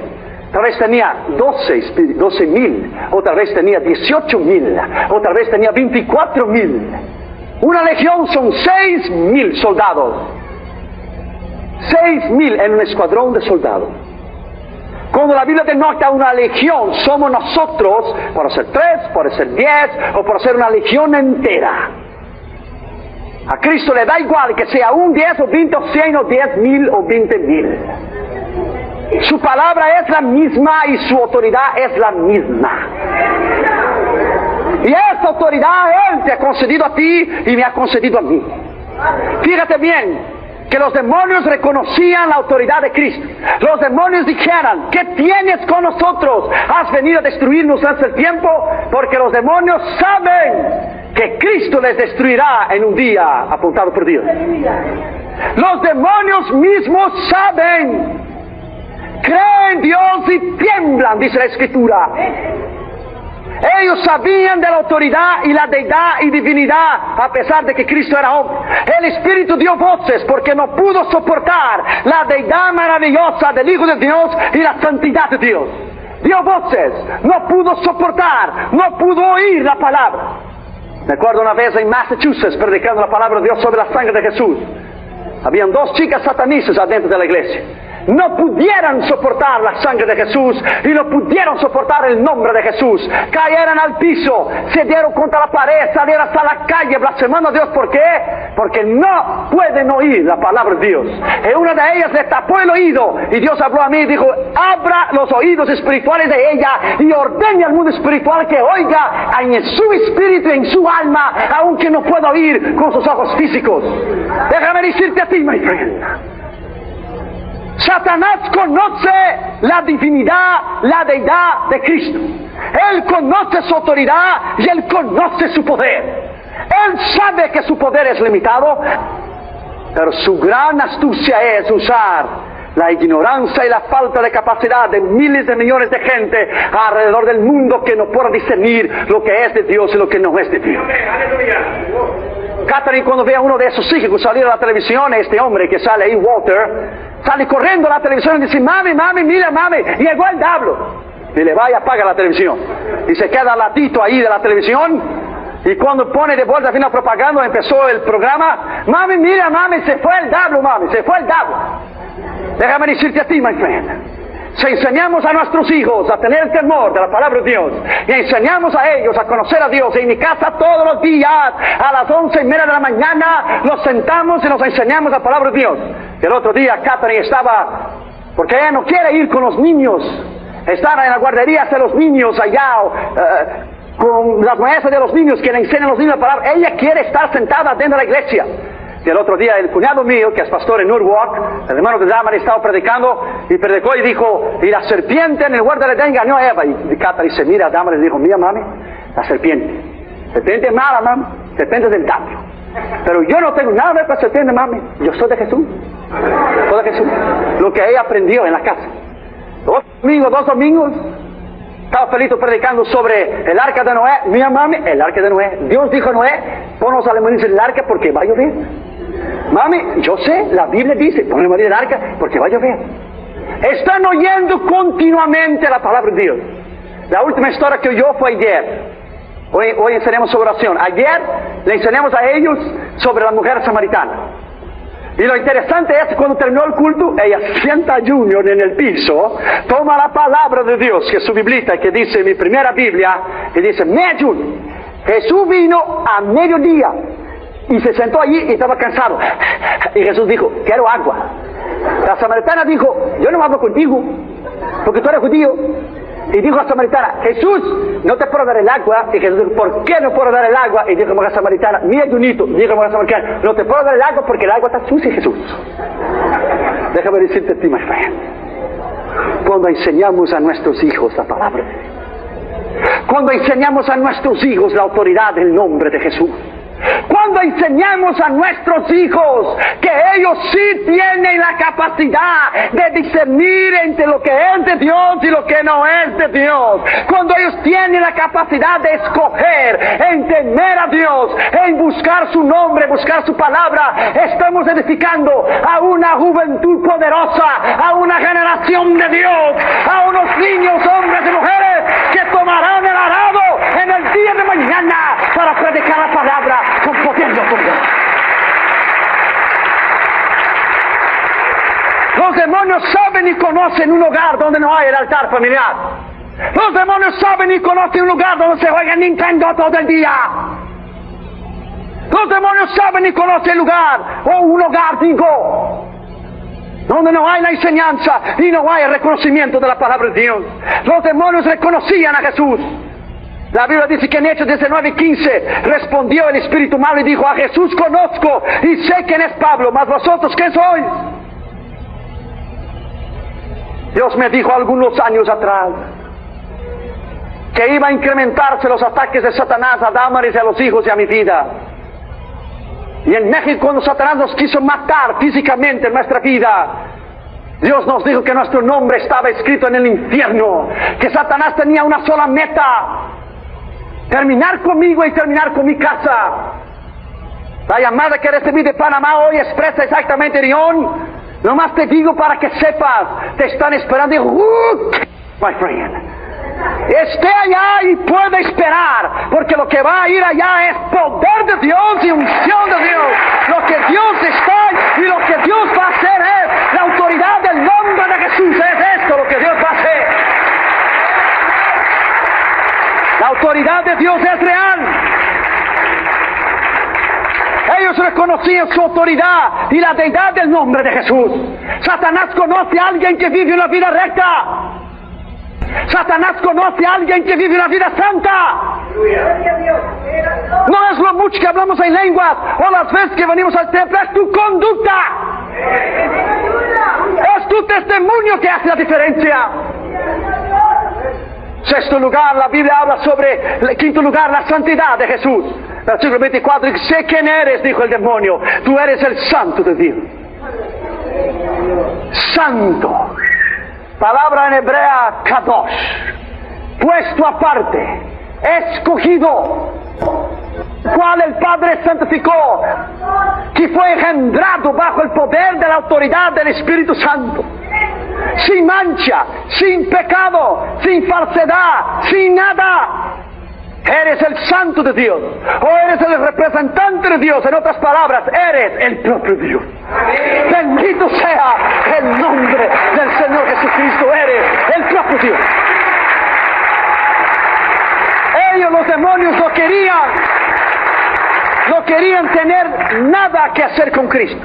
Tal vez tenía 12,000, o tal vez tenía 18,000, o tal vez tenía 24,000. Una legión son 6,000 soldados. 6,000 en un escuadrón de soldados. Cuando la Biblia denota una legión, somos nosotros, por ser 3, por ser 10, o por ser una legión entera. A Cristo le da igual que sea un 10 o 20 o 100 o 10,000 o 20,000. Su palabra es la misma y su autoridad es la misma. Y esta autoridad Él te ha concedido a ti y me ha concedido a mí. Fíjate bien, que los demonios reconocían la autoridad de Cristo. Los demonios dijeran: ¿qué tienes con nosotros? ¿Has venido a destruirnos hace el tiempo? Porque los demonios saben que Cristo les destruirá en un día apuntado por Dios. Los demonios mismos saben, creen en Dios y tiemblan, dice la Escritura. Ellos sabían de la autoridad y la deidad y divinidad, a pesar de que Cristo era hombre. El Espíritu dio voces porque no pudo soportar la deidad maravillosa del Hijo de Dios y la santidad de Dios. Dio voces, no pudo soportar, no pudo oír la palabra. Me acuerdo una vez en Massachusetts predicando la palabra de Dios sobre la sangre de Jesús. Habían 2 chicas satanistas adentro de la iglesia. No pudieran soportar la sangre de Jesús y no pudieron soportar el nombre de Jesús. Cayeron al piso, se dieron contra la pared, salieron hasta la calle blasfemando a Dios. ¿Por qué? Porque no pueden oír la palabra de Dios. Y una de ellas le tapó el oído y Dios habló a mí y dijo: abra los oídos espirituales de ella y ordene al mundo espiritual que oiga en su espíritu y en su alma, aunque no pueda oír con sus ojos físicos. Déjame decirte a ti, my friend, Satanás conoce la divinidad, la deidad de Cristo. Él conoce su autoridad y Él conoce su poder. Él sabe que su poder es limitado, pero su gran astucia es usar la ignorancia y la falta de capacidad de miles de millones de gente alrededor del mundo que no puede discernir lo que es de Dios y lo que no es de Dios. Catherine, cuando ve a uno de esos hijos salir a la televisión, este hombre que sale ahí, Walter, sale corriendo a la televisión y dice: mami, mira, mami, llegó el diablo. Y le va y apaga la televisión. Y se queda al ladito ahí de la televisión. Y cuando pone de vuelta fin la propaganda, empezó el programa: mami, mira, mami, se fue el diablo, mami, se fue el diablo. Déjame decirte a ti, my friend, si enseñamos a nuestros hijos a tener el temor de la palabra de Dios, y enseñamos a ellos a conocer a Dios, en mi casa todos los días, a las 11:30 de la mañana, los sentamos y nos enseñamos la palabra de Dios. El otro día Catherine estaba, porque ella no quiere ir con los niños, estar en la guardería de los niños allá, con las maestras de los niños que le enseñan a los niños la palabra. Ella quiere estar sentada dentro de la iglesia. Y el otro día el cuñado mío, que es pastor en Norwalk, el hermano de Damari, estaba predicando y predicó y dijo: y la serpiente en el huerto de Edén engañó a Eva. Y Catherine se mira a Damari y dijo: mira, mami, la serpiente es mala, mami, serpiente del diablo. Pero yo no tengo nada de con la serpiente, mami, yo soy de Jesús. Soy de Jesús. Lo que ella aprendió en la casa. Dos domingos, estaba feliz predicando sobre el arca de Noé. Mira, mami, el arca de Noé. Dios dijo a Noé: pon los alemanes en el arca porque va a llover. Mami, yo sé, la Biblia dice: pon el marido en el arca porque va a llover. Están oyendo continuamente la palabra de Dios. La última historia que oyó fue ayer. Hoy enseñamos sobre oración. Ayer le enseñamos a ellos sobre la mujer samaritana. Y lo interesante es que cuando terminó el culto, ella sienta a Junior en el piso, toma la palabra de Dios, que es su biblita, que dice mi primera Biblia, y dice: mira, Junior, Jesús vino a mediodía y se sentó allí y estaba cansado. Y Jesús dijo: quiero agua. La samaritana dijo: yo no hablo contigo, porque tú eres judío. Y dijo a la samaritana: Jesús, no te puedo dar el agua. Y Jesús dijo: ¿por qué no puedo dar el agua? Y dijo a la samaritana: mira, Junito, dijo a la samaritana: no te puedo dar el agua porque el agua está sucia, Jesús. Déjame decirte a ti, my friend, cuando enseñamos a nuestros hijos la palabra, cuando enseñamos a nuestros hijos la autoridad del nombre de Jesús, cuando enseñamos a nuestros hijos que ellos sí tienen la capacidad de discernir entre lo que es de Dios y lo que no es de Dios, cuando ellos tienen la capacidad de escoger en temer a Dios, en buscar su nombre, buscar su palabra, estamos edificando a una juventud poderosa, a una generación de Dios, a unos niños, hombres y mujeres que tomarán el arado en el día de mañana para predicar la palabra con poder y autoridad. Los demonios saben y conocen un hogar donde no hay el altar familiar. Los demonios saben y conocen un lugar donde se juega Nintendo todo el día. Los demonios saben y conocen el lugar, o un hogar, digo, donde no hay la enseñanza y no hay el reconocimiento de la palabra de Dios. Los demonios reconocían a Jesús. La Biblia dice que en Hechos 19:15 respondió el espíritu malo y dijo: a Jesús conozco y sé quién es Pablo, mas vosotros ¿quién sois? Dios me dijo algunos años atrás que iba a incrementarse los ataques de Satanás a Damaris y a los hijos y a mi vida. Y en México, cuando Satanás nos quiso matar físicamente en nuestra vida, Dios nos dijo que nuestro nombre estaba escrito en el infierno, que Satanás tenía una sola meta: terminar conmigo y terminar con mi casa. La llamada que recibí de Panamá hoy expresa exactamente, León, nomás te digo para que sepas, te están esperando. Y, my friend, esté allá y puede esperar, porque lo que va a ir allá es poder de Dios y unción de Dios. Lo que Dios está y lo que Dios va a hacer es la autoridad del nombre de Jesús. Es esto lo que Dios va a hacer. La autoridad de Dios es real. Ellos reconocían su autoridad y la deidad del nombre de Jesús. Satanás conoce a alguien que vive una vida recta. Satanás conoce a alguien que vive una vida santa. No es lo mucho que hablamos en lenguas o las veces que venimos al templo, es tu conducta. Es tu testimonio. demonio que hace la diferencia. Sexto lugar, la Biblia habla sobre, quinto lugar, la santidad de Jesús. Versículo 24, sé quién eres, dijo el demonio, tú eres el santo de Dios. Santo, palabra en hebrea kadosh, puesto aparte, escogido, cual el Padre santificó, que fue engendrado bajo el poder de la autoridad del Espíritu Santo, sin mancha, sin pecado, sin falsedad, sin nada. Eres el santo de Dios, o eres el representante de Dios. En otras palabras, eres el propio Dios. Bendito sea el nombre del Señor Jesucristo. Eres el propio Dios. Ellos, los demonios, no querían tener nada que hacer con Cristo.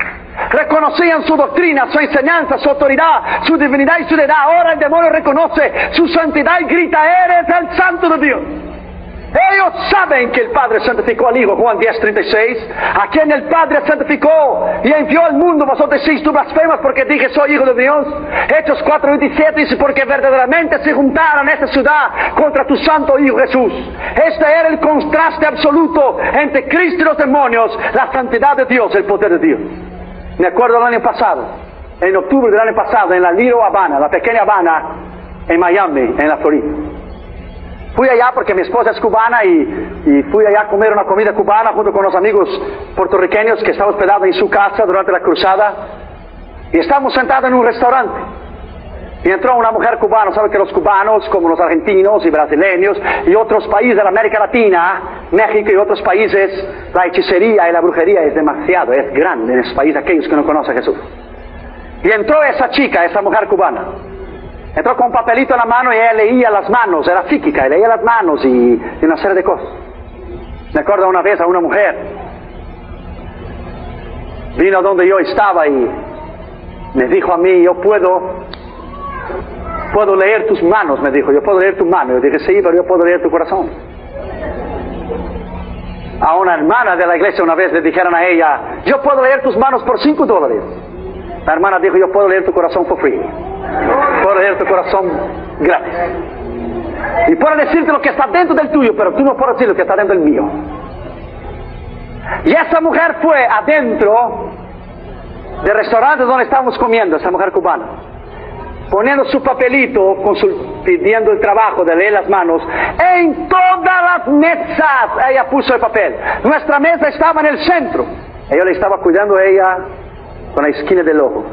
Reconocían su doctrina, su enseñanza, su autoridad, su divinidad y su deidad. Ahora el demonio reconoce su santidad y grita, eres el santo de Dios. Ellos saben que el Padre santificó al Hijo, Juan 10:36, a quien el Padre santificó y envió al mundo. Vosotros decís, tú blasfemas porque dije soy Hijo de Dios. Hechos 4:27 dice, porque verdaderamente se juntaron esta ciudad contra tu santo Hijo Jesús. Este era el contraste absoluto entre Cristo y los demonios, la santidad de Dios, el poder de Dios. Me acuerdo el año pasado, en octubre del año pasado, en la Little Habana, la pequeña Habana, en Miami, en la Florida. Fui allá porque mi esposa es cubana y fui allá a comer una comida cubana junto con los amigos puertorriqueños que estaban hospedados en su casa durante la cruzada. Y estábamos sentados en un restaurante. Y entró una mujer cubana. Saben que los cubanos, como los argentinos y brasileños y otros países de la América Latina, México y otros países, la hechicería y la brujería es demasiado, es grande en esos países, aquellos que no conocen a Jesús. Y entró esa chica, esa mujer cubana. Entró con un papelito en la mano y ella leía las manos, era psíquica, y leía las manos y una serie de cosas. Me acuerdo una vez a una mujer, vino donde yo estaba y me dijo a mí, yo puedo leer tus manos, me dijo, yo puedo leer tu mano. Yo dije, sí, pero yo puedo leer tu corazón. A una hermana de la iglesia una vez le dijeron a ella, yo puedo leer tus manos por $5. La hermana dijo, yo puedo leer tu corazón for free. Puedo leer tu corazón gratis. Y puedo decirte lo que está dentro del tuyo, pero tú no puedes decir lo que está dentro del mío. Y esa mujer fue adentro del restaurante donde estábamos comiendo, esa mujer cubana, poniendo su papelito, pidiendo el trabajo de leer las manos. En todas las mesas ella puso el papel. Nuestra mesa estaba en el centro. Yo le estaba cuidando a ella con la esquina del ojo.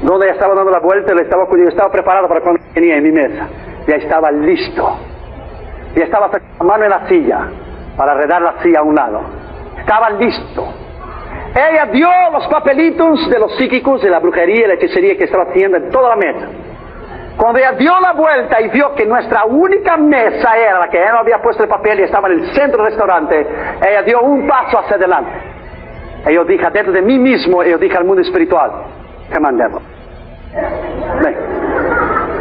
Donde ella estaba dando la vuelta, le estaba cuidando. Yo estaba preparado para cuando venía en mi mesa. Ya estaba listo. Ya estaba sacando la mano en la silla para arredar la silla a un lado. Estaba listo. Ella dio los papelitos de los psíquicos, de la brujería y la hechicería que estaba haciendo en toda la mesa. Cuando ella dio la vuelta y vio que nuestra única mesa era la que ella no había puesto el papel y estaba en el centro del restaurante, ella dio un paso hacia adelante. Y yo dije, dentro de mí mismo, yo dije al mundo espiritual, come on, devil.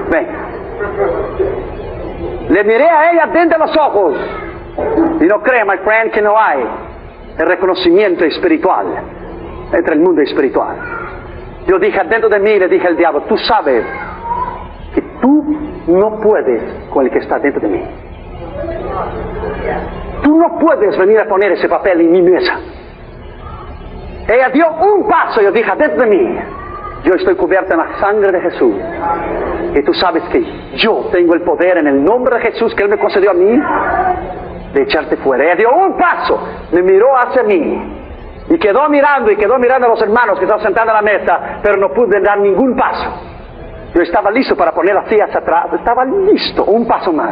Ven. Le miré a ella dentro de los ojos. Y no cree, my friend, que no hay el reconocimiento espiritual entre el mundo espiritual. Yo dije dentro de mí, le dije al diablo, tú sabes que tú no puedes con el que está dentro de mí. Tú no puedes venir a poner ese papel en mi mesa. Ella dio un paso, yo dije dentro de mí, yo estoy cubierta en la sangre de Jesús. Y tú sabes que yo tengo el poder en el nombre de Jesús que Él me concedió a mí de echarte fuera. Ella dio un paso, me miró hacia mí y quedó mirando a los hermanos que estaban sentados a la mesa, pero no pude dar ningún paso. Yo estaba listo para poner las sillas atrás, estaba listo, un paso más.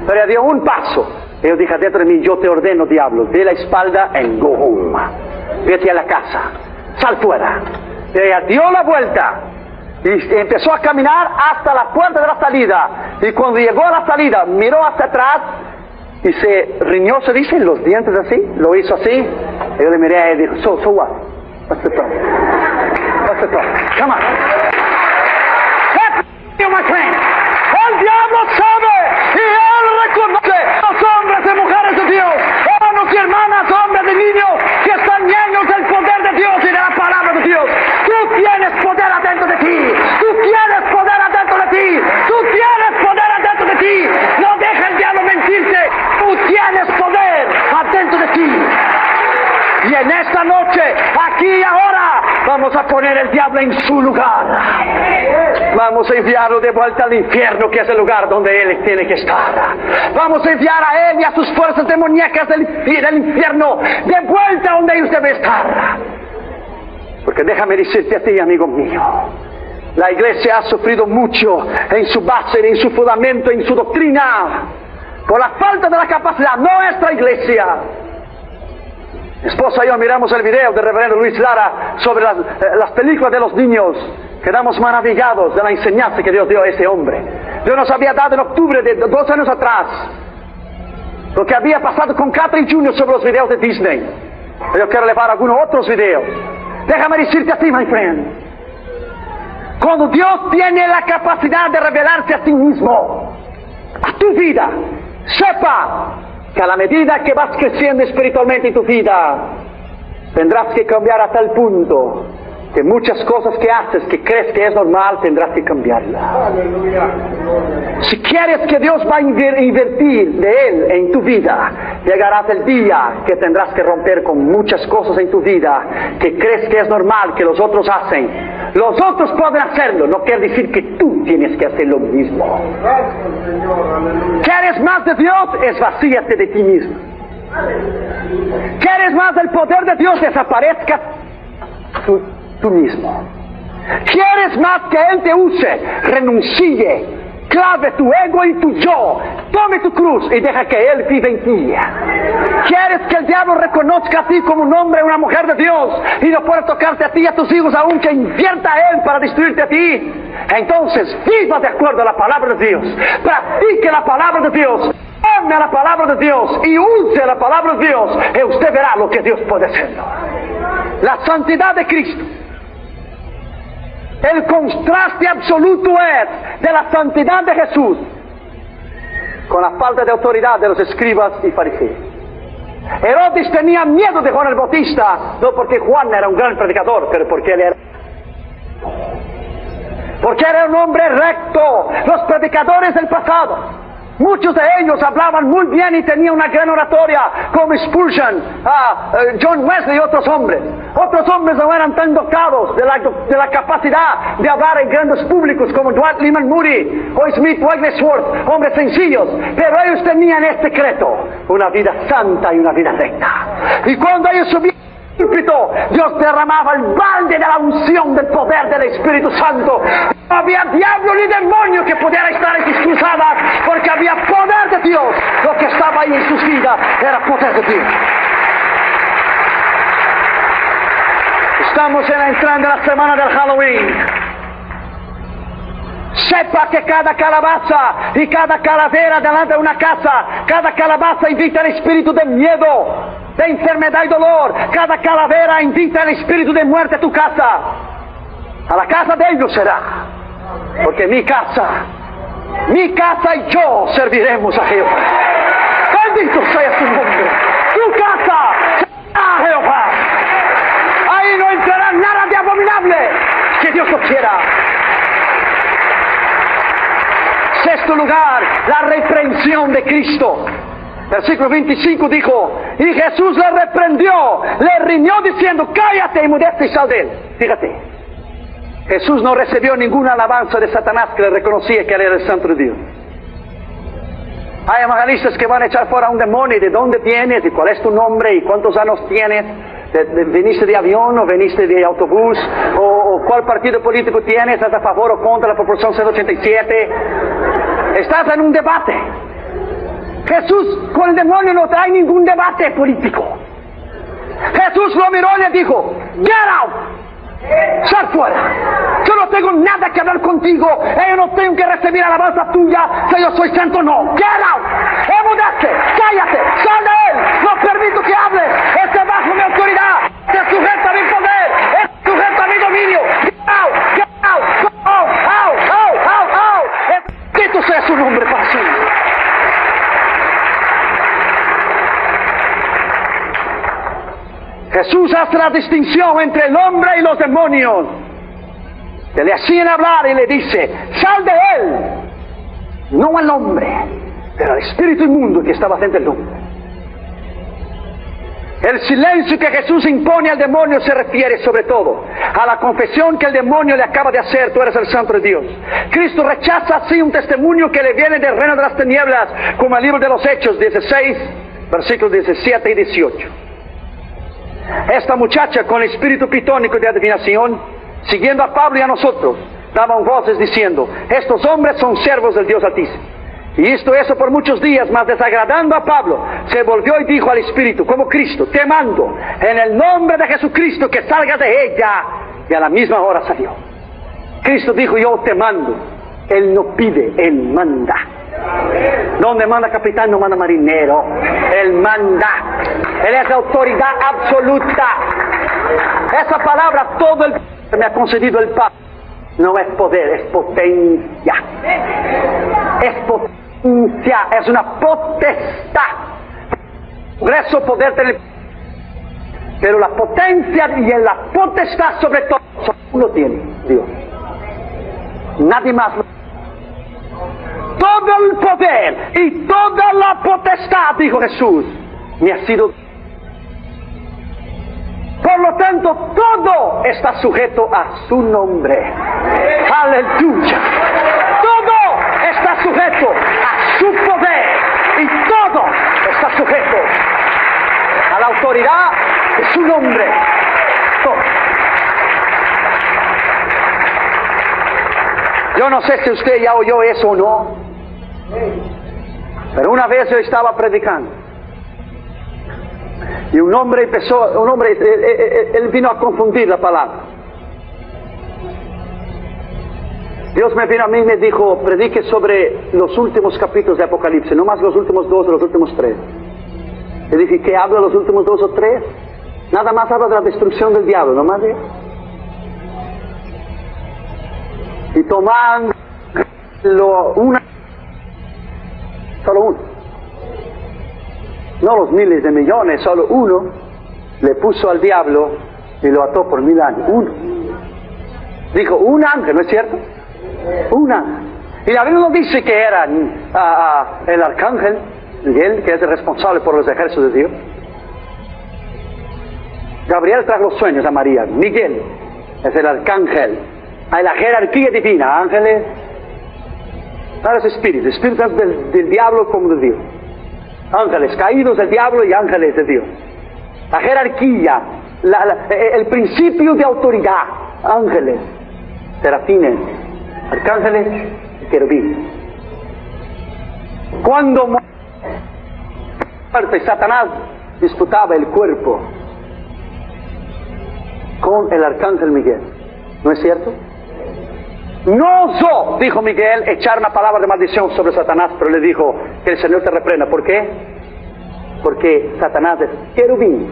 Pero ella dio un paso. Y yo dije dentro de mí, yo te ordeno, diablo, de la espalda and go home. Vete a la casa, sal fuera. Y ella dio la vuelta y empezó a caminar hasta la puerta de la salida. Y cuando llegó a la salida, miró hacia atrás y se riñó, se dice, los dientes así, lo hizo así. Y yo le miré a él y dijo, so what? What's the problem? What's the problem? Come on. You, my friend. El diablo sabe y él reconoce los hombres y mujeres de Dios, hermanos y hermanas, hombres y niños que están llenos del poder de Dios y de la palabra de Dios. Tú tienes poder adentro de ti. Tú poner el diablo en su lugar. Vamos a enviarlo de vuelta al infierno, que es el lugar donde él tiene que estar. Vamos a enviar a él y a sus fuerzas demoníacas del infierno de vuelta donde ellos deben estar. Porque déjame decirte a ti, amigo mío, la iglesia ha sufrido mucho en su base, en su fundamento, en su doctrina, por la falta de la capacidad. Nuestra iglesia. Mi esposa y yo miramos el video del reverendo Luis Lara sobre las películas de los niños. Quedamos maravillados de la enseñanza que Dios dio a ese hombre. Dios nos había dado en octubre de 2 años atrás lo que había pasado con Catherine Jr. sobre los videos de Disney. Yo quiero llevar algunos otros videos. Déjame decirte a ti, my friend, cuando Dios tiene la capacidad de revelarse a sí mismo, a tu vida, sepa que a la medida que vas creciendo espiritualmente en tu vida, tendrás que cambiar hasta el punto que muchas cosas que haces, que crees que es normal, tendrás que cambiarlas. Si quieres que Dios va a invertir de Él en tu vida, llegarás el día que tendrás que romper con muchas cosas en tu vida que crees que es normal, que los otros hacen. Los otros pueden hacerlo, no quiere decir que tú tienes que hacer lo mismo. ¿Quieres más de Dios? Esvacíate de ti mismo. ¿Quieres más del poder de Dios? Desaparezca tú mismo. ¿Quieres más que Él te use? Renuncie, clave tu ego y tu yo, tome tu cruz y deja que Él viva en ti. ¿Quieres que el diablo reconozca a ti como un hombre o una mujer de Dios y no pueda tocarte a ti y a tus hijos, aunque invierta a Él para destruirte a ti? Entonces viva de acuerdo a la palabra de Dios, practique la palabra de Dios, ame a la palabra de Dios y use la palabra de Dios, y usted verá lo que Dios puede hacer. La santidad de Cristo, el contraste absoluto es de la santidad de Jesús con la falta de autoridad de los escribas y fariseos. Herodes tenía miedo de Juan el Bautista, no porque Juan era un gran predicador, pero porque él era un hombre recto. Los predicadores del pasado, muchos de ellos hablaban muy bien y tenían una gran oratoria, como Spurgeon, John Wesley y otros hombres. Otros hombres no eran tan dotados de la capacidad de hablar en grandes públicos, como Dwight Lyman Moody o Smith Wigglesworth, hombres sencillos. Pero ellos tenían este secreto: una vida santa y una vida recta. Y cuando ellos subían al púlpito, Dios derramaba el balde de la unción del poder del Espíritu Santo. No había diablo ni demonio que pudiera estar en sus cruzadas, porque había poder de Dios. Lo que estaba ahí en sus vidas era poder de Dios. Estamos entrando en la semana del Halloween. Sepa que cada calabaza y cada calavera delante de una casa, cada calabaza invita al espíritu de miedo, de enfermedad y dolor. Cada calavera invita al espíritu de muerte a tu casa. A la casa de ellos será, porque mi casa y yo serviremos a Jehová. Bendito sea su nombre. Tu casa será a Jehová. Ahí no entrará nada de abominable, que Dios lo quiera. Sexto lugar, la reprensión de Cristo. Versículo 25 dijo: y Jesús le reprendió, le riñó diciendo: cállate, enmudece y sal de él. Fíjate, Jesús no recibió ninguna alabanza de Satanás, que le reconocía que él era el santo de Dios. Hay evangelistas que van a echar fuera a un demonio: ¿de dónde vienes? ¿Y cuál es tu nombre? ¿Y cuántos años tienes? ¿Veniste de avión o veniste de autobús? ¿O cuál partido político tienes? ¿Estás a favor o contra la proporción 187? Estás en un debate. Jesús con el demonio no trae ningún debate político. Jesús lo miró y le dijo: get out, sal fuera. Yo no tengo nada que hablar contigo. Yo no tengo que recibir alabanza tuya si yo soy santo. No, get out, enmudece, cállate, sal de él. No permito que hables. Está bajo mi autoridad, está sujeta a mi poder, está sujeta a mi dominio. Get out, get out, go out, out, out, out, out. Bendito sea su nombre para siempre. Jesús hace la distinción entre el hombre y los demonios. Que le hacían hablar y le dice: sal de él, no al hombre, pero al espíritu inmundo que estaba dentro del hombre. El silencio que Jesús impone al demonio se refiere sobre todo a la confesión que el demonio le acaba de hacer: tú eres el Santo de Dios. Cristo rechaza así un testimonio que le viene del reino de las tinieblas, como el libro de los Hechos 16, versículos 17 y 18. Esta muchacha con el espíritu pitónico de adivinación, siguiendo a Pablo y a nosotros, daban voces diciendo: estos hombres son siervos del Dios Altísimo. Y hizo eso por muchos días, mas desagradando a Pablo, se volvió y dijo al espíritu, como Cristo: te mando en el nombre de Jesucristo que salgas de ella. Y a la misma hora salió. Cristo dijo: yo te mando. Él no pide, Él manda. Donde manda capitán no manda marinero. Él manda. Él es autoridad absoluta. Esa palabra, todo el que me ha concedido el Padre, no es poder, es potencia. Es potencia, es una potestad. Congreso poder tener, pero la potencia y la potestad sobre todo solo tiene Dios. Nadie más. Todo el poder y toda la potestad, dijo Jesús, me ha sido. Por lo tanto, todo está sujeto a su nombre. Aleluya. Todo está sujeto a su poder. Y todo está sujeto a la autoridad de su nombre. Todo. Yo no sé si usted ya oyó eso o no, pero una vez yo estaba predicando y un hombre él vino a confundir la palabra. Dios me vino a mí y me dijo: predique sobre los últimos capítulos de Apocalipsis, no más los últimos 2 o los últimos 3. Le dije: ¿qué habla los últimos 2 o 3? Nada más habla de la destrucción del diablo, no más de eso. Y tomando solo uno, no los miles de millones, solo uno, le puso al diablo y lo ató por 1000 años. Uno. Dijo: un ángel, ¿no es cierto? Un ángel. Y la Biblia no dice que era el arcángel Miguel, que es el responsable por los ejércitos de Dios. Gabriel trajo los sueños a María. Miguel es el arcángel. Hay la jerarquía divina: ángeles, los espíritus del diablo como de Dios. Ángeles caídos del diablo y ángeles de Dios. La jerarquía, el principio de autoridad: ángeles, serafines, arcángeles y querubines. Cuando muerte, Satanás disputaba el cuerpo con el arcángel Miguel, ¿no es cierto? No osó, dijo Miguel, echar una palabra de maldición sobre Satanás, pero le dijo: que el Señor te reprenda. ¿Por qué? Porque Satanás es querubín,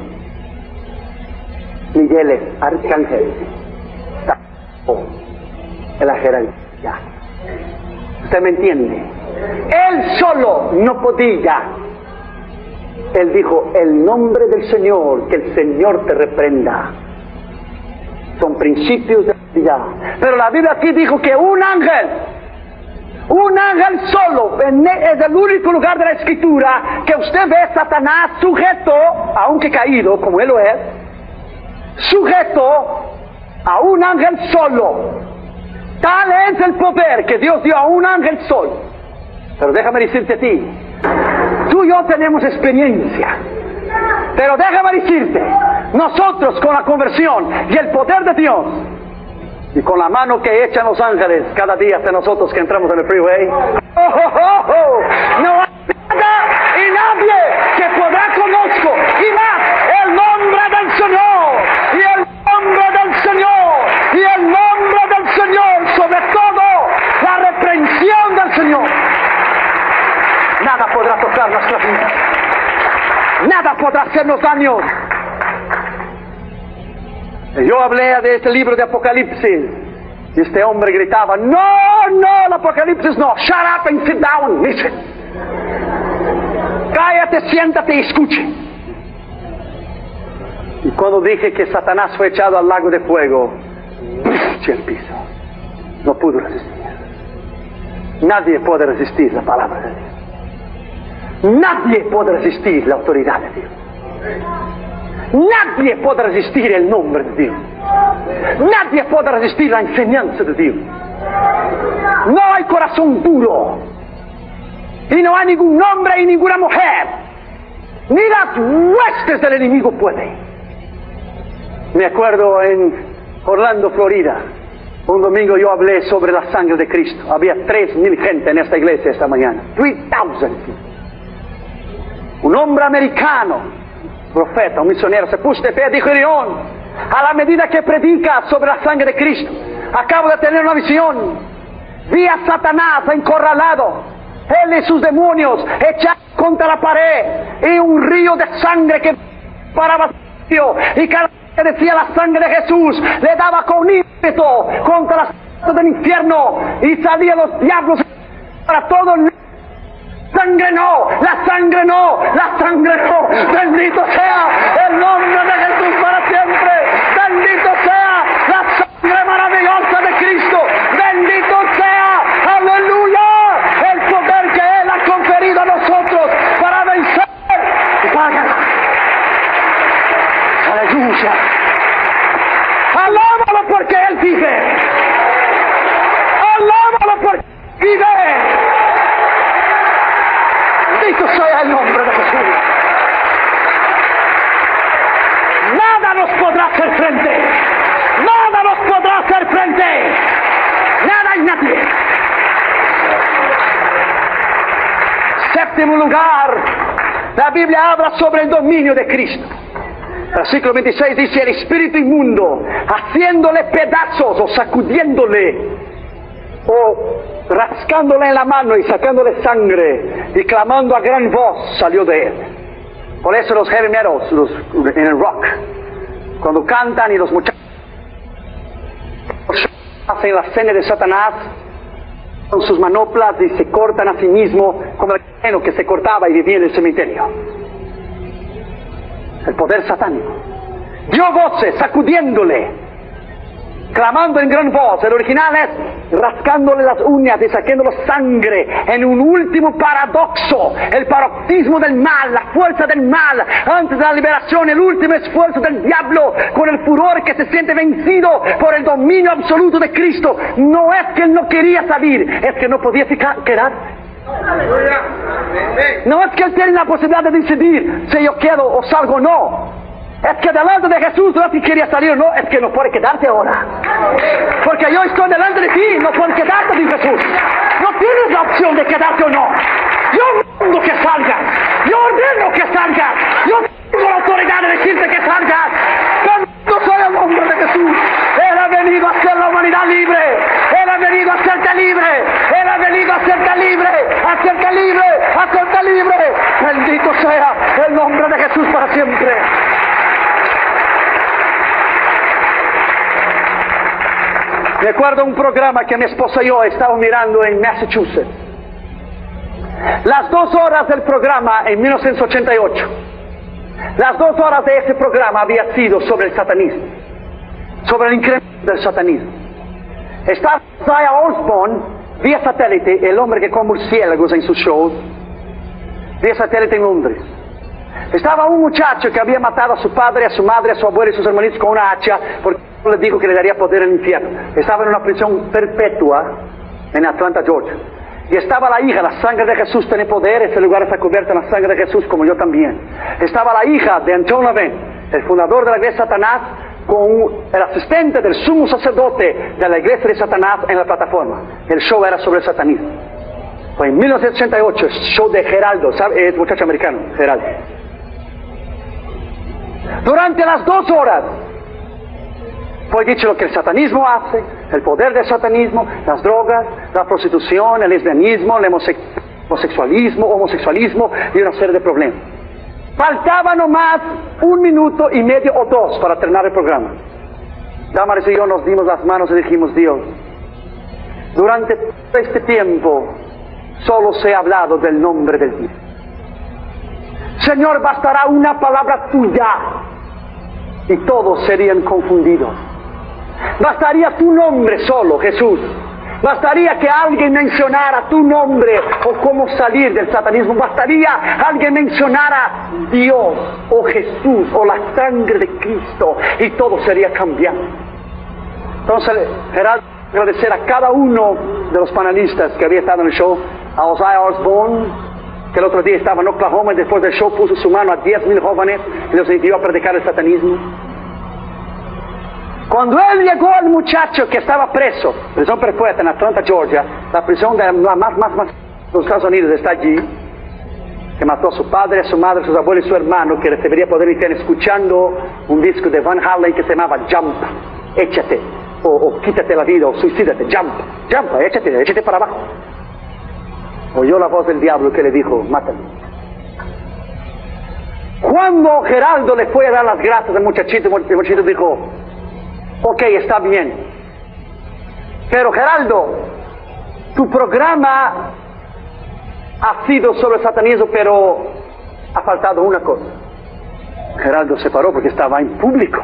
Miguel es arcángel. En la jerarquía. ¿Usted me entiende? Él solo no podía. Él dijo: el nombre del Señor, que el Señor te reprenda. Son principios de vida. Pero la Biblia aquí dijo que un ángel solo, es el único lugar de la Escritura que usted ve a Satanás sujeto, aunque caído, como él lo es, sujeto a un ángel solo. Tal es el poder que Dios dio a un ángel solo. Pero déjame decirte a ti, tú y yo tenemos experiencia. Pero déjame decirte, nosotros con la conversión y el poder de Dios, y con la mano que echan los ángeles cada día hasta nosotros que entramos en el freeway, no hay nada y nadie que podrá conozco, y más el nombre del Señor, y el nombre del Señor, y el nombre del Señor, sobre todo la reprensión del Señor. Nada podrá tocar nuestra vida. Nada podrá hacernos daño. Yo hablé de este libro de Apocalipsis y este hombre gritaba: no, el Apocalipsis no. Shut up and sit down, listen. Cállate, siéntate y escuche. Y cuando dije que Satanás fue echado al lago de fuego, el piso, no pudo resistir. Nadie puede resistir la palabra de Dios. Nadie puede resistir la autoridad de Dios. Nadie puede resistir el nombre de Dios. Nadie puede resistir la enseñanza de Dios. No hay corazón duro. Y no hay ningún hombre y ninguna mujer. Ni las huestes del enemigo pueden. Me acuerdo en Orlando, Florida. Un domingo yo hablé sobre la sangre de Cristo. Había 3,000 gente en esta iglesia esta mañana. 3,000. Un hombre americano, profeta, un misionero, se puso de pie y dijo: León, a la medida que predica sobre la sangre de Cristo, acabo de tener una visión. Vi a Satanás encorralado, él y sus demonios echados contra la pared, y un río de sangre que paraba y cada vez que decía la sangre de Jesús, le daba con ímpetu contra las puertas del infierno, y salían los diablos para todo el... Sangre no, la sangre no, la sangre no. Bendito sea el nombre de Jesús para siempre. Bendito sea la sangre maravillosa de Cristo. Bendito sea, aleluya, el poder que Él ha conferido a nosotros para vencer y para ganar. Aleluya. Alábalo porque Él vive. Alábalo porque vive. Bendito sea el nombre de Jesús. Nada nos podrá hacer frente. Nada nos podrá hacer frente. Nada y nadie. Séptimo lugar, la Biblia habla sobre el dominio de Cristo. Versículo 26 dice: el espíritu inmundo, haciéndole pedazos o sacudiéndole o rascándole en la mano y sacándole sangre y clamando a gran voz, salió de él. Por eso los heavy metals, en el rock, cuando cantan y los muchachos hacen la escena de Satanás con sus manoplas y se cortan a sí mismo como el cristiano que se cortaba y vivía en el cementerio. El poder satánico dio voces sacudiéndole, clamando en gran voz. El original es rascándole las uñas y sacándole sangre en un último paradoxo, el paroxismo del mal, la fuerza del mal antes de la liberación, el último esfuerzo del diablo con el furor que se siente vencido por el dominio absoluto de Cristo. No es que él no quería salir, es que no podía quedarse. No es que él tiene la posibilidad de decidir si yo quedo o salgo o no. Es que delante de Jesús no es que quería salir o no, es que no puede quedarte ahora. Porque yo estoy delante de ti, no puedes quedarte, dice Jesús. No tienes la opción de quedarte o no. Yo mando que salgas, yo ordeno que salgas, yo tengo la autoridad de decirte que salgas. Yo soy el hombre de Jesús. Él ha venido a hacer la humanidad libre. Él ha venido a hacerte libre. Él ha venido a hacerte libre, a hacerte libre, a hacerte libre. Bendito sea el nombre de Jesús para siempre. Recuerdo un programa que mi esposa y yo estábamos mirando en Massachusetts. Las 2 horas del programa en 1988. Las 2 horas de ese programa había sido sobre el satanismo, sobre el incremento del satanismo. Estaba Isaiah Osborne vía satélite, el hombre que come murciélagos en sus shows, vía satélite en Londres. Estaba un muchacho que había matado a su padre, a su madre, a su abuelo y a sus hermanitos con una hacha porque le dijo que le daría poder en el infierno. Estaba en una prisión perpetua en Atlanta, Georgia. Y estaba la hija, la sangre de Jesús tiene poder, ese lugar está cubierto en la sangre de Jesús como yo también. Estaba la hija de Anton LaVey, el fundador de la iglesia de Satanás, con el asistente del sumo sacerdote de la iglesia de Satanás en la plataforma. El show era sobre el satanismo. Fue en 1988, el show de Geraldo, ¿sabe? Es muchacho americano, Geraldo. Durante las 2 horas fue dicho lo que el satanismo hace, el poder del satanismo, las drogas, la prostitución, el lesbianismo, el homosexualismo y una serie de problemas. Faltaba nomás 1 minuto y medio o 2 para terminar el programa. Damaris y yo nos dimos las manos y dijimos: Dios, durante todo este tiempo solo se ha hablado del nombre del Dios. Señor, bastará una palabra tuya y todos serían confundidos. Bastaría tu nombre solo, Jesús, Bastaría que alguien mencionara tu nombre o cómo salir del satanismo. Bastaría alguien mencionara Dios o Jesús o la sangre de Cristo y todo sería cambiado. Entonces, Geraldo, agradecer a cada uno de los panelistas que había estado en el show, a Ozzy Osbourne, que el otro día estaba en Oklahoma y después del show puso su mano a 10,000 jóvenes y los invitó a predicar el satanismo. Cuando él llegó al muchacho que estaba preso, prisión perpetua en Atlanta, Georgia, la prisión de la más de los Estados Unidos está allí, que mató a su padre, a su madre, a sus abuelos y su hermano, que debería poder estar escuchando un disco de Van Halen que se llamaba Jump, échate, o quítate la vida, o suicídate, jump, échate para abajo. Oyó la voz del diablo que le dijo, mátalo. Cuando Geraldo le fue a dar las gracias al muchachito, el muchachito dijo, ok, está bien. Pero Geraldo, tu programa ha sido sobre el satanismo, pero ha faltado una cosa. Geraldo se paró porque estaba en público.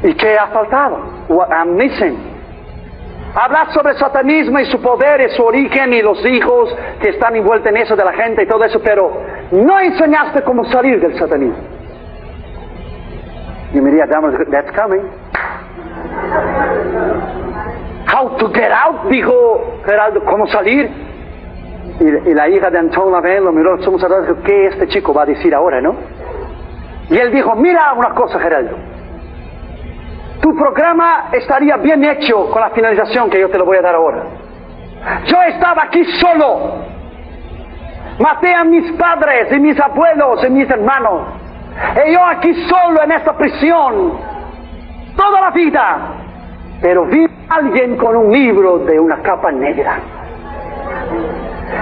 ¿Y qué ha faltado? What I'm missing. Hablar sobre el satanismo y su poder y su origen y los hijos que están envueltos en eso de la gente y todo eso, pero no enseñaste cómo salir del satanismo. Y me diría, that's coming. How to get out, dijo Geraldo, ¿cómo salir? Y la hija de Anton LaVey lo miró, somos sacerdotes, dijo, ¿qué este chico va a decir ahora, no? Y él dijo, mira una cosa, Geraldo. Tu programa estaría bien hecho con la finalización que yo te lo voy a dar ahora. Yo estaba aquí solo. Maté a mis padres y mis abuelos y mis hermanos. Y yo aquí solo en esta prisión. Toda la vida. Pero vi a alguien con un libro de una capa negra.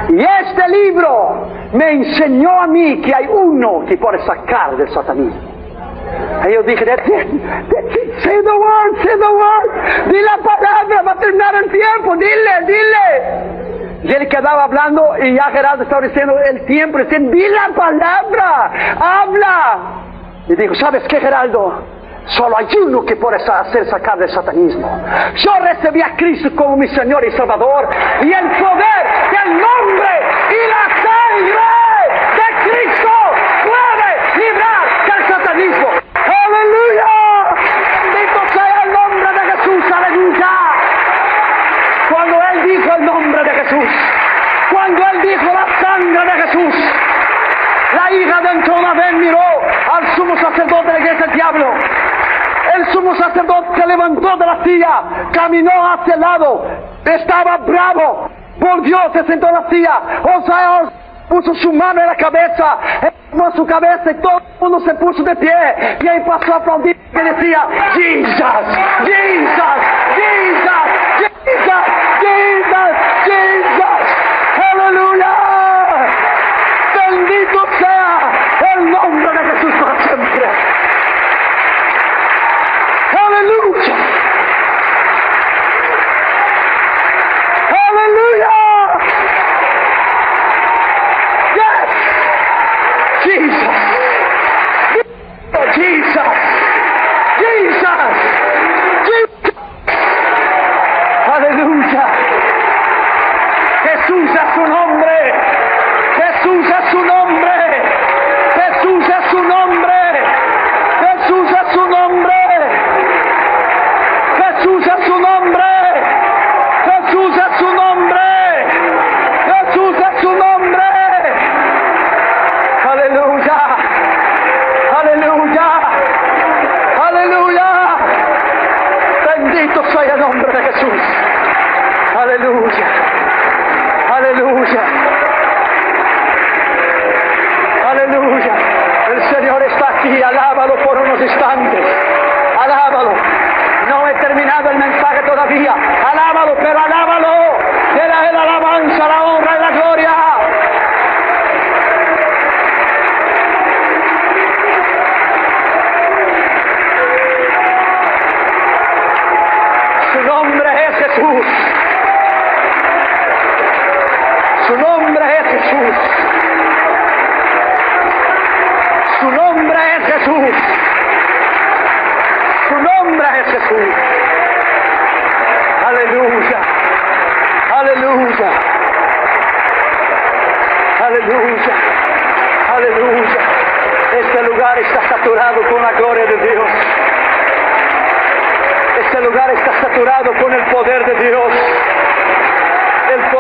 Y este libro me enseñó a mí que hay uno que puede sacar del satanismo. Y yo dije, that's it, say the word, di la palabra, va a terminar el tiempo, dile. Y él quedaba hablando y ya Geraldo estaba diciendo el tiempo, diciendo, di la palabra, habla. Y dijo, ¿sabes qué, Geraldo? Solo hay uno que puede hacer sacar del satanismo. Yo recibí a Cristo como mi Señor y Salvador, y el poder del nombre y la sangre de Cristo puede librar del satanismo. ¡Aleluya! Bendito sea el nombre de Jesús, aleluya. Cuando él dijo el nombre de Jesús, cuando él dijo la sangre de Jesús, la hija de Anton LaVey miró al sumo sacerdote de la iglesia del diablo. El sumo sacerdote se levantó de la silla, caminó hacia el lado, estaba bravo, volvió, se sentó en la silla. Ozzy puso su mano en la cabeza, puso su cabeza y todo el mundo se puso de pie. Y ahí pasó a aplaudir y decía, Jesus, Jesus, Jesus, Jesus, Jesus, Jesus, aleluya. Bendito sea el nombre de Jesús para siempre. Aleluya. Aleluya. Yes. Jesus. Jesus. Jesus. Jesus.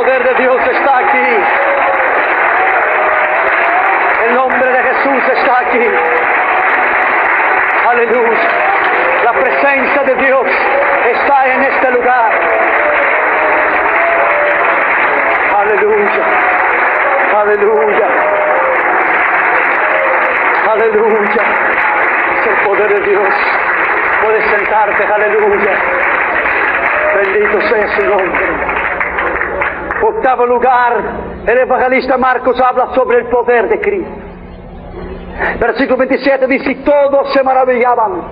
poder de Dios está aquí. El nombre de Jesús está aquí. Aleluya. La presencia de Dios está en este lugar. Aleluya. Aleluya. Aleluya. Es el poder de Dios. Puedes sentarte. Aleluya. Bendito sea su nombre. Octavo lugar, el evangelista Marcos habla sobre el poder de Cristo. Versículo 27 dice: y todos se maravillaban,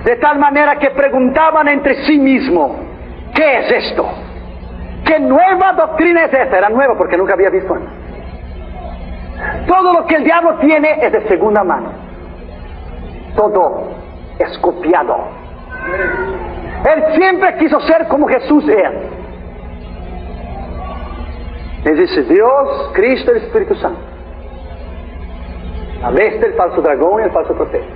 de tal manera que preguntaban entre sí mismos: ¿qué es esto? ¿Qué nueva doctrina es esta? Era nueva porque nunca había visto antes. Todo lo que el diablo tiene es de segunda mano. Todo es copiado. Él siempre quiso ser como Jesús era. Él dice: Dios, Cristo y el Espíritu Santo. La bestia, el falso dragón y el falso profeta.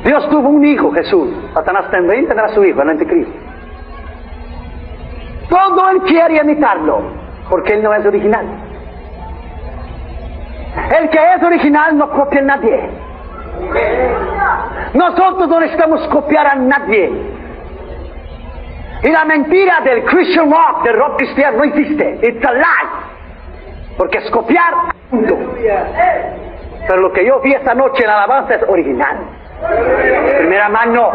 Dios tuvo un hijo, Jesús. Satanás también tendrá su hijo, el anticristo. Todo él quiere imitarlo, porque él no es original. El que es original no copia a nadie. Nosotros no necesitamos copiar a nadie. Y la mentira del Christian rock, del rock cristiano, no existe. It's a lie. Porque es copiar. Punto. Pero lo que yo vi esta noche en la alabanza es original. Primera mano.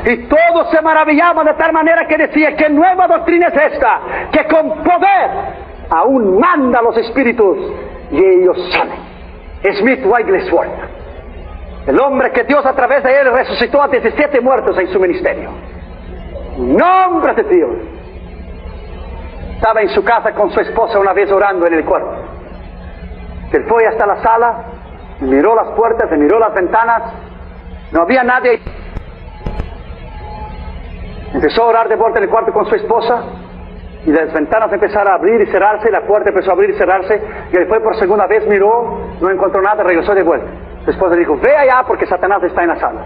Y todos se maravillaban de tal manera que decía: ¿qué nueva doctrina es esta? Que con poder aún manda a los espíritus y ellos salen. Smith Wigglesworth, el hombre que Dios a través de él resucitó a 17 muertos en su ministerio. Nombre de Dios. Estaba en su casa con su esposa una vez orando en el cuarto. Él fue hasta la sala, miró las puertas, miró las ventanas, no había nadie. Empezó a orar de vuelta en el cuarto con su esposa, y las ventanas empezaron a abrir y cerrarse, y la puerta empezó a abrir y cerrarse, y él fue por segunda vez, miró, no encontró nada, regresó de vuelta. Su esposa le dijo: ve allá porque Satanás está en la sala.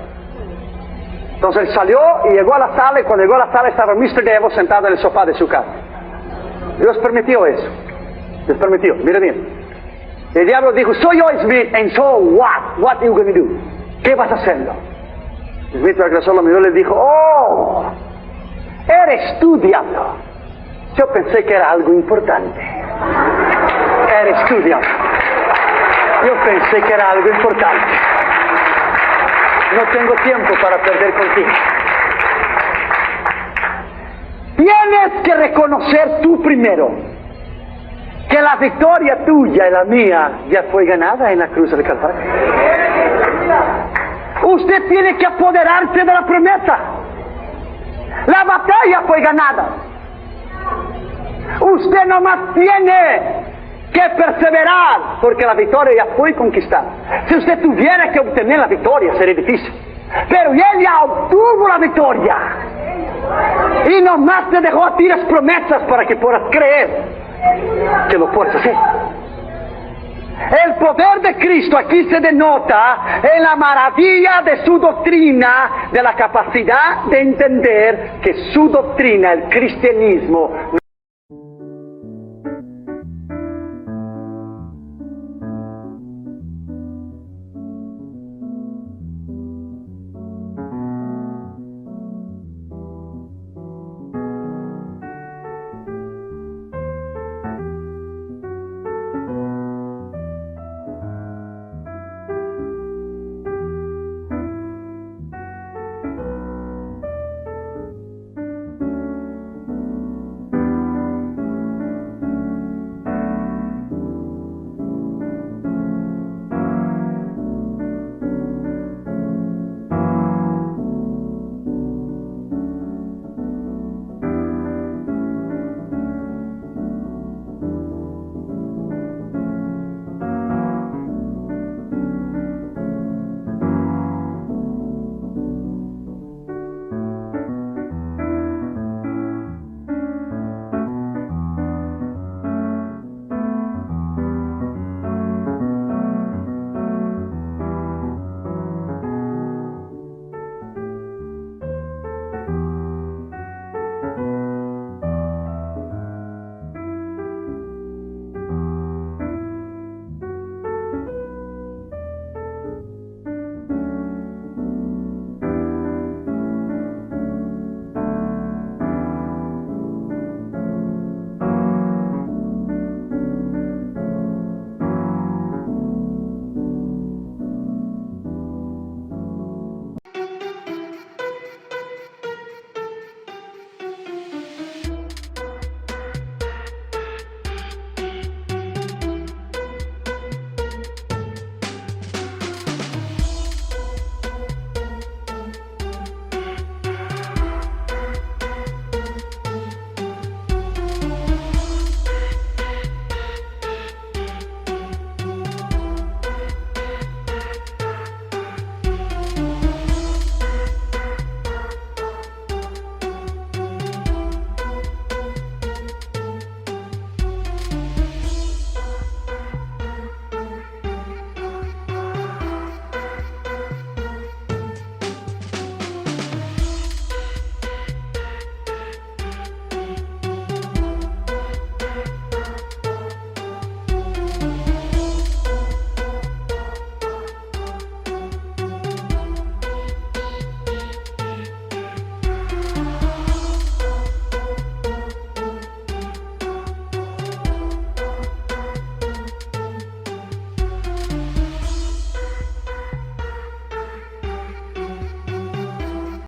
Entonces él salió y llegó a la sala, y cuando llegó a la sala estaba Mr. Devil sentado en el sofá de su casa. Dios permitió eso. Dios permitió, mire bien. El diablo dijo: soy yo Smith, and so what? What are you going to do? ¿Qué vas a hacerlo? Smith regresó, lo miró y le dijo: oh, eres tú, diablo. Yo pensé que era algo importante. Eres tú, diablo. Yo pensé que era algo importante. No tengo tiempo para perder contigo. Tienes que reconocer tú primero que la victoria tuya y la mía ya fue ganada en la cruz del Calvario. Usted tiene que apoderarse de la promesa. La batalla fue ganada. Usted nomás tiene que perseverar, porque la victoria ya fue conquistada. Si usted tuviera que obtener la victoria, sería difícil. Pero él ya obtuvo la victoria. Y nomás te dejó a ti las promesas para que puedas creer que lo puedes hacer. El poder de Cristo aquí se denota en la maravilla de su doctrina, de la capacidad de entender que su doctrina, el cristianismo,